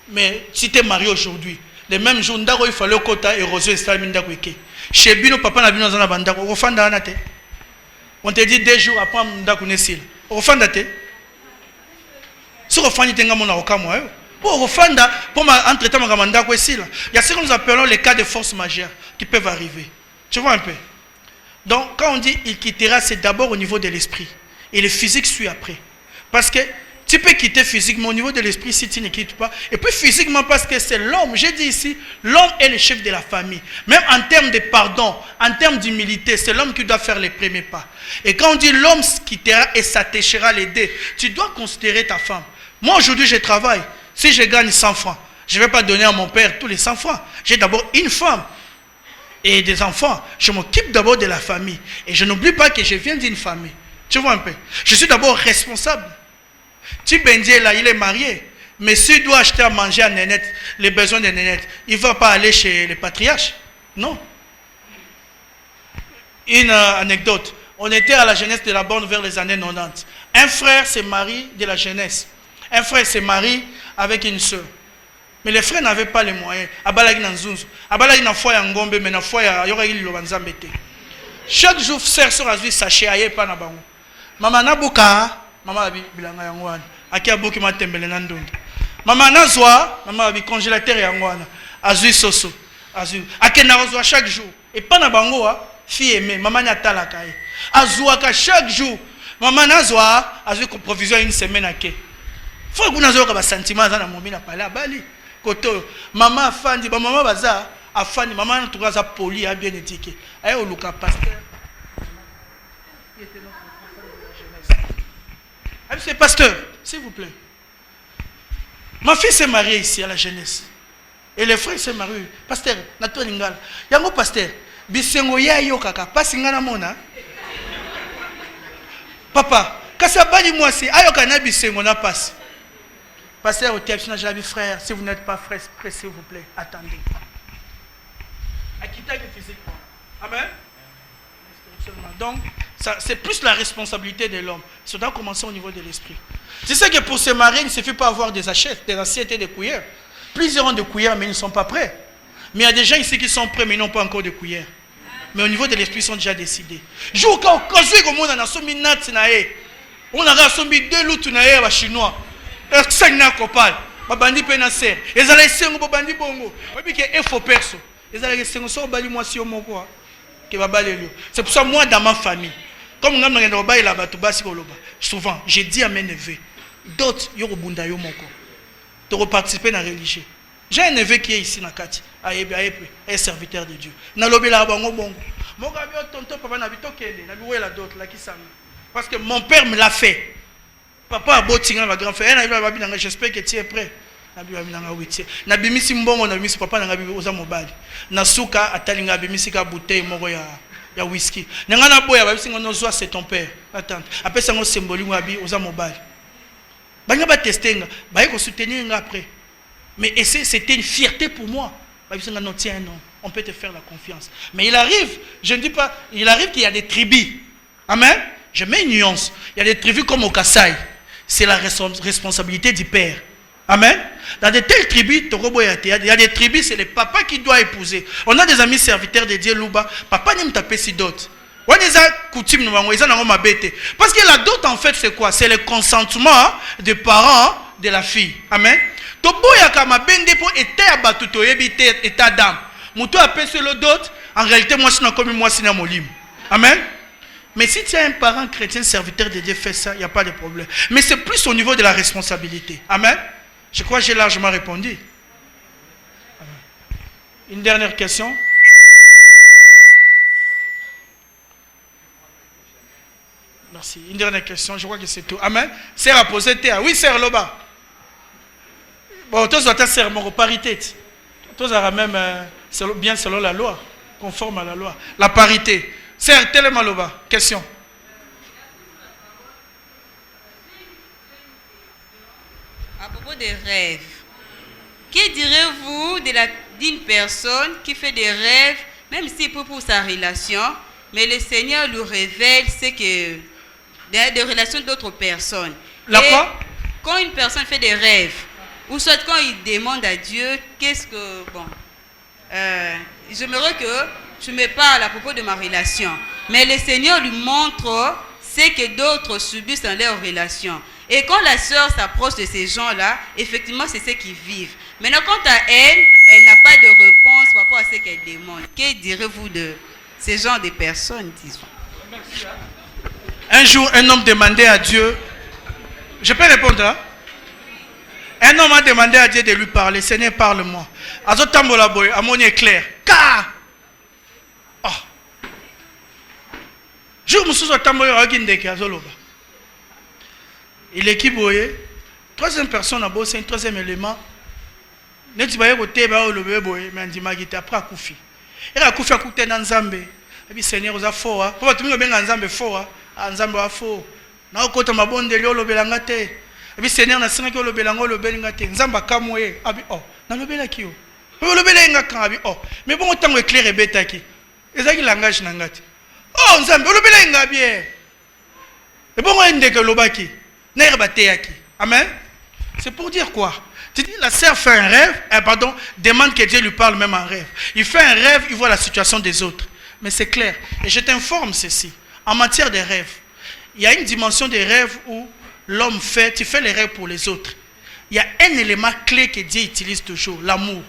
Mais si tu es marié aujourd'hui, le même jour, il fallait que érosion et chez Bino, papa n'a pas bandako. On te dit 2 jours après, on te dit si on fait un mon avocat, pour refanda, pour entretenir ma mandako ici, il y a ce que nous appelons les cas de force majeure qui peuvent arriver. Tu vois un peu? Donc, quand on dit il quittera, c'est d'abord au niveau de l'esprit. Et le physique suit après. Parce que tu peux quitter physiquement au niveau de l'esprit si tu ne quittes pas. Et puis physiquement parce que c'est l'homme. J'ai dit ici, l'homme est le chef de la famille. Même en termes de pardon, en termes d'humilité, c'est l'homme qui doit faire les premiers pas. Et quand on dit l'homme quittera et s'attachera les deux, tu dois considérer ta femme. Moi aujourd'hui je travaille. Si je gagne 100 francs, je ne vais pas donner à mon père tous les 100 francs. J'ai d'abord une femme et des enfants. Je m'occupe d'abord de la famille. Et je n'oublie pas que je viens d'une famille. Tu vois un peu? Je suis d'abord responsable. Tu Bendier là, il est marié. Mais s'il doit acheter à manger à Nénette, les besoins de Nénette, il ne va pas aller chez les patriarches. Non. Une anecdote. On était à la jeunesse de la borne vers les années 90. Un frère se marie de la jeunesse. Un frère se marie avec une soeur. Mais les frères n'avaient pas les moyens. Abalagi na nzunzu. Abalagi na foi ya ngombe, mais na foi ya yoka ili lobanzambe te. Chaque jour, frère sur azui sachet aye pa na bango. Mama nabuka, mama abi bilanga yango wana. Aki aboki matembele na ndonda. Mama nazwa, mama abi congélateur yango wana. Azui soso. Azui. Akenda kozwa chaque jour. Et pas na bango wa, fille aimée, mama ni atalaka ye. Azuaka chaque jour. Mama nazwa, azui provision une semaine ake. Faut que vous n'ayez pas sentiment dans mon na pala bali. Koto maman afandi, ba maman baza afandi, maman en tout cas ça poli a bien étiqué. Aïe au Lucas pasteur. Il était notre responsable de la jeunesse. Aïe c'est pasteur, s'il vous plaît. Ma fille s'est mariée ici à la jeunesse. Et les frères s'est mariés. Pasteur, nato lingala. Yango pasteur, bisengo ya yo kaka, pasi ngana mona. Papa, kasa bali moi c'est ayo kana bisengo na passe. Pasteur au théâtre, frère, si vous n'êtes pas frère, s'il vous plaît, attendez. Physiquement. Amen. Donc, c'est plus la responsabilité de l'homme. Ça doit commencer au niveau de l'esprit. Tu sais que pour se marier, il ne suffit pas d'avoir des assiettes et des cuillères. Plusieurs ont des cuillères, mais ils ne sont pas prêts. Mais il y a des gens ici qui sont prêts, mais ils n'ont pas encore de cuillères. Mais au niveau de l'esprit, ils sont déjà décidés. On a 2 loups chinois. Sangna kopal babandi pe na ser ezala esengo babandi bongo obi ke info perso ezala esengo so bali mwasi omoko ke babalelio. C'est pour ça moi dans ma famille Comme souvent, j'ai dit à mes neveux, d'autres, ils ont participé à la religion. J'ai un neveu qui est ici, un serviteur de Dieu. Parce que mon père me l'a fait. Papa a beau tirer ma grand frère, j'espère que tu es prêt. Na bimisi mbongo na bimisi papa na bibi oza mobali na suka atalinga bimisi ka bouteille moko ya whisky nanga na boya babisi ngono zwa c'est ton père attends après ça ngo symbole ngabi oza mobali banga ba testenga ba ko soutenir nga après mais c'était une fierté pour moi babisi ngono tiens non on peut te faire la confiance mais il arrive je ne dis pas il arrive qu'il y a des tribus amen je mets une nuance il y a des tribus comme au Kassai c'est la responsabilité du père. Amen. Dans de telles tribus, il y a des tribus, c'est le papa qui doit épouser. On a des amis serviteurs de Dieu, Louba. Papa n'aime taper si d'autres. Parce que la dot, en fait, c'est quoi? C'est le consentement des parents de la fille. Amen. En réalité, moi, je suis comme moi, c'est molim. Amen. Mais si tu as un parent chrétien serviteur de Dieu fait ça, il n'y a pas de problème. Mais c'est plus au niveau de la responsabilité. Amen. Je crois que j'ai largement répondu. Une dernière question. Merci. Une dernière question. Je crois que c'est tout. Amen. Sœur a posé terre. Oui, sœur Loba. Bon, tous doivent être mon parité. Tous aura même bien selon la loi, conforme à la loi. La parité. Sœur Telema Loba. Question. À propos des rêves, que direz-vous d'une personne qui fait des rêves, même si pour sa relation, mais le Seigneur lui révèle ce que des relations d'autres personnes. La quoi? Quand une personne fait des rêves, ou soit quand il demande à Dieu, qu'est-ce que... Bon, j'aimerais que tu me parles à propos de ma relation, mais le Seigneur lui montre ce que d'autres subissent dans leur relation. Et quand la sœur s'approche de ces gens-là, effectivement, c'est ce qu'ils vivent. Maintenant, quant à elle, elle n'a pas de réponse par rapport à ce qu'elle demande. Que direz-vous de ces genres de personnes, disons? Un jour, un homme demandait à Dieu, je peux répondre là? Un homme a demandé à Dieu de lui parler. Seigneur, parle-moi. Azotambola boy, à mon éclair. Car jour mususu atambola agindeke azoloba. Il est qui boye? Troisième personne a bossé un troisième élément. Neti baye kote ba olobe boye mais ndima gite après akufi. Et akufi akute na Nzambe. Ebi Seigneur oza fort ah. Papa tumi benga Nzambe fort ah. Nzambe wa fort. Na okota mabonde li olobelanga te. Ebi Seigneur na singa ki olobelanga olobelinga te. Nzambe akamwe abi oh. Na lobela ki yo. Olobelenga kan abi oh. Mais bon tango éclair ebetaki. Ezaki langage na ngati. Oh Nzambe olobelenga bien. Et bon ndeke lobaki. Amen. C'est pour dire quoi? Tu dis, la sœur fait un rêve, demande que Dieu lui parle même en rêve. Il fait un rêve, il voit la situation des autres. Mais c'est clair. Et je t'informe ceci. En matière de rêves, il y a une dimension des rêves où l'homme fait, tu fais les rêves pour les autres. Il y a un élément clé que Dieu utilise toujours, l'amour.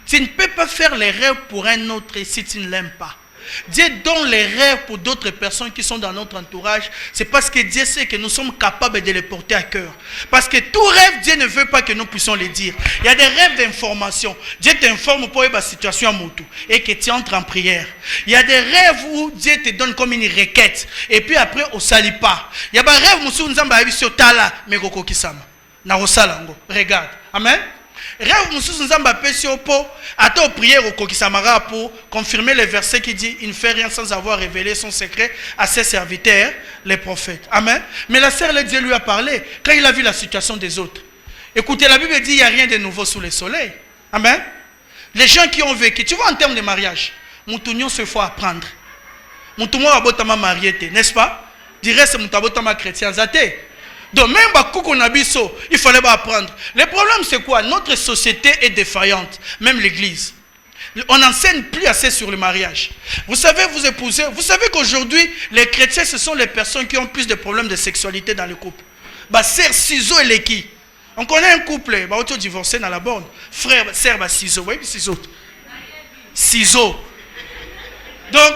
Tu ne peux pas faire les rêves pour un autre si tu ne l'aimes pas. Dieu donne les rêves pour d'autres personnes qui sont dans notre entourage. C'est parce que Dieu sait que nous sommes capables de les porter à cœur. Parce que tout rêve, Dieu ne veut pas que nous puissions les dire. Il y a des rêves d'information. Dieu t'informe pour la situation à Moutou et que tu entres en prière. Il y a des rêves où Dieu te donne comme une requête. Et puis après, on ne salit pas. Il y a des rêves où nous sommes tala mais koko kisama. Na osalango. Regarde. Amen. Rêve mususu nzamba pesi opo ata prière au kokisamara pour confirmer le verset qui dit il ne fait rien sans avoir révélé son secret à ses serviteurs les prophètes. Amen. Mais la sœur le Dieu lui a parlé quand il a vu la situation des autres. Écoutez, la Bible dit il n'y a rien de nouveau sous le soleil. Amen. Les gens qui ont vécu, tu vois en termes de mariage, Moutounion se faut apprendre. Moutounion abotama marié, n'est-ce pas? Dirait c'est Moutabotama chrétien zate. Donc même il fallait apprendre. Le problème c'est quoi? Notre société est défaillante, même l'église. On n'enseigne plus assez sur le mariage. Vous savez, vous épousez, vous savez qu'aujourd'hui, les chrétiens, ce sont les personnes qui ont plus de problèmes de sexualité dans le couple. Sœur Ciseaux et Leki. On connaît un couple, auto divorcé dans la borne. Frère, sœur Ciseaux, oui, Ciseaux. Donc,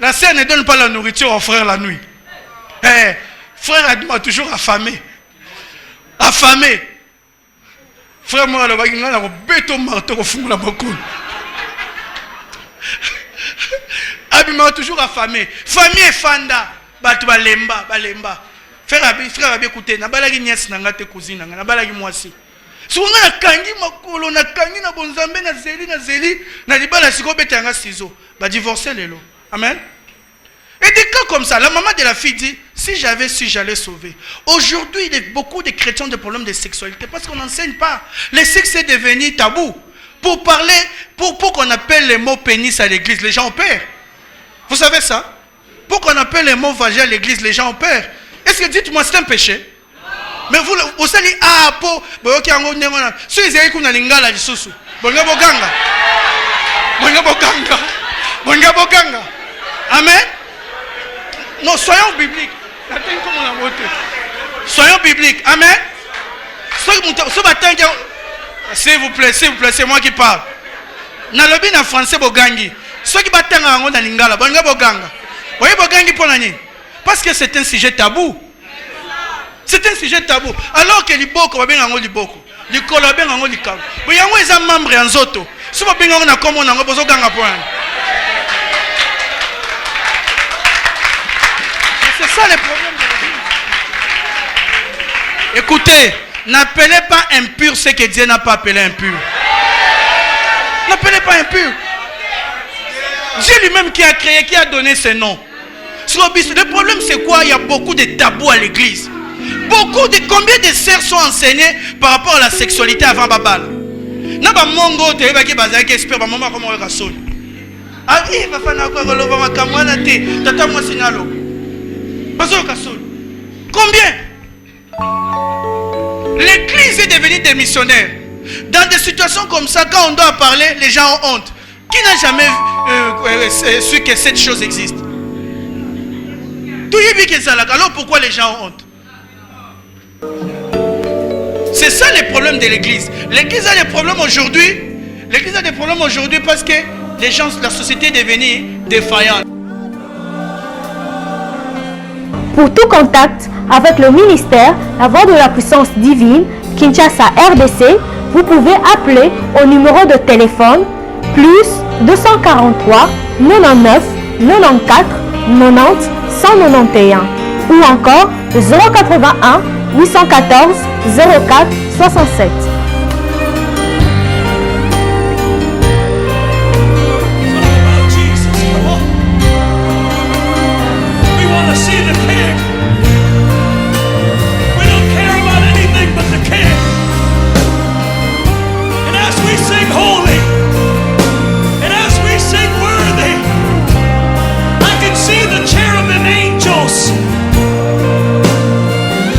la sœur ne donne pas la nourriture au frère la nuit. Frère m'a toujours affamé. Affamé. Frère, moi, le bagage, on a béton marteau au fond de la bocule. Abi m'a toujours affamé. Famille et fanda. Batu balemba, balemba. Frère Abi, écoutez, na balagi nièce nanga te cousine nanga, na balagi mwasi. Si on a kangi makolo, na kangi na bonzambe na zeli, na libala siko betanga ciseaux. Ba divorcer lelo. Amen. Et des cas comme ça, la maman de la fille dit, si j'avais su, j'allais sauver. Aujourd'hui, il y a beaucoup de chrétiens de problèmes de sexualité parce qu'on n'enseigne pas. Le sexe est devenu tabou. Pour parler, pour qu'on appelle les mots pénis à l'église, les gens ont peur. Vous savez ça? Pour qu'on appelle les mots vagin à l'église, les gens ont peur. Est-ce que dites-moi, c'est un péché? Mais vous savez, si vous avez une lingala, amen. Non, soyons bibliques. Soyons bibliques. Amen. S'il vous plaît, c'est moi qui parle. Nalobi na français bogangi. Ceux qui battent en na lingala, bonga boganga. Voyez bogangi pour l'année. Parce que c'est un sujet tabou. C'est un sujet tabou. Alors que liboko va bien en liboko. Likolo bien en likalo. Voyez on est un membre en zoto. Si vous bien on a comme on a besoin ganga point. C'est ça le problème de l'église. Écoutez, n'appelez pas impur ce que Dieu n'a pas appelé impur. N'appelez pas impur. Dieu lui-même qui a créé, qui a donné ce nom. Le problème c'est quoi? Il y a beaucoup de tabous à l'église. Combien de sœurs sont enseignées par rapport à la sexualité avant Babal? Na ba mongo te ba ki bazaki expert ba mama comme on rasol. Ah oui, va faire na ko lo ba kamwana te tata mo sinalo. Combien? L'église est devenue des missionnaires. Dans des situations comme ça, quand on doit parler, les gens ont honte. Qui n'a jamais su que cette chose existe? Alors pourquoi les gens ont honte? C'est ça le problème de l'église. L'église a des problèmes aujourd'hui. L'église a des problèmes aujourd'hui parce que les gens, la société est devenue défaillante. Pour tout contact avec le ministère, la voix de la puissance divine, Kinshasa RDC, vous pouvez appeler au numéro de téléphone plus 243 99 94 90 191 ou encore 081 814 04 67.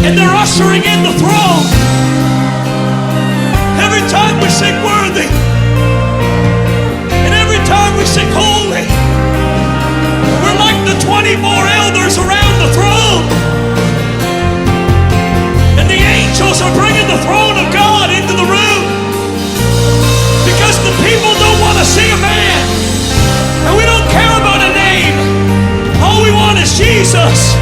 And they're ushering in the throne. Every time we sing worthy, and every time we sing holy, we're like the 24 elders around the throne. And the angels are bringing the throne of God into the room. Because the people don't want to see a man. And we don't care about a name. All we want is Jesus.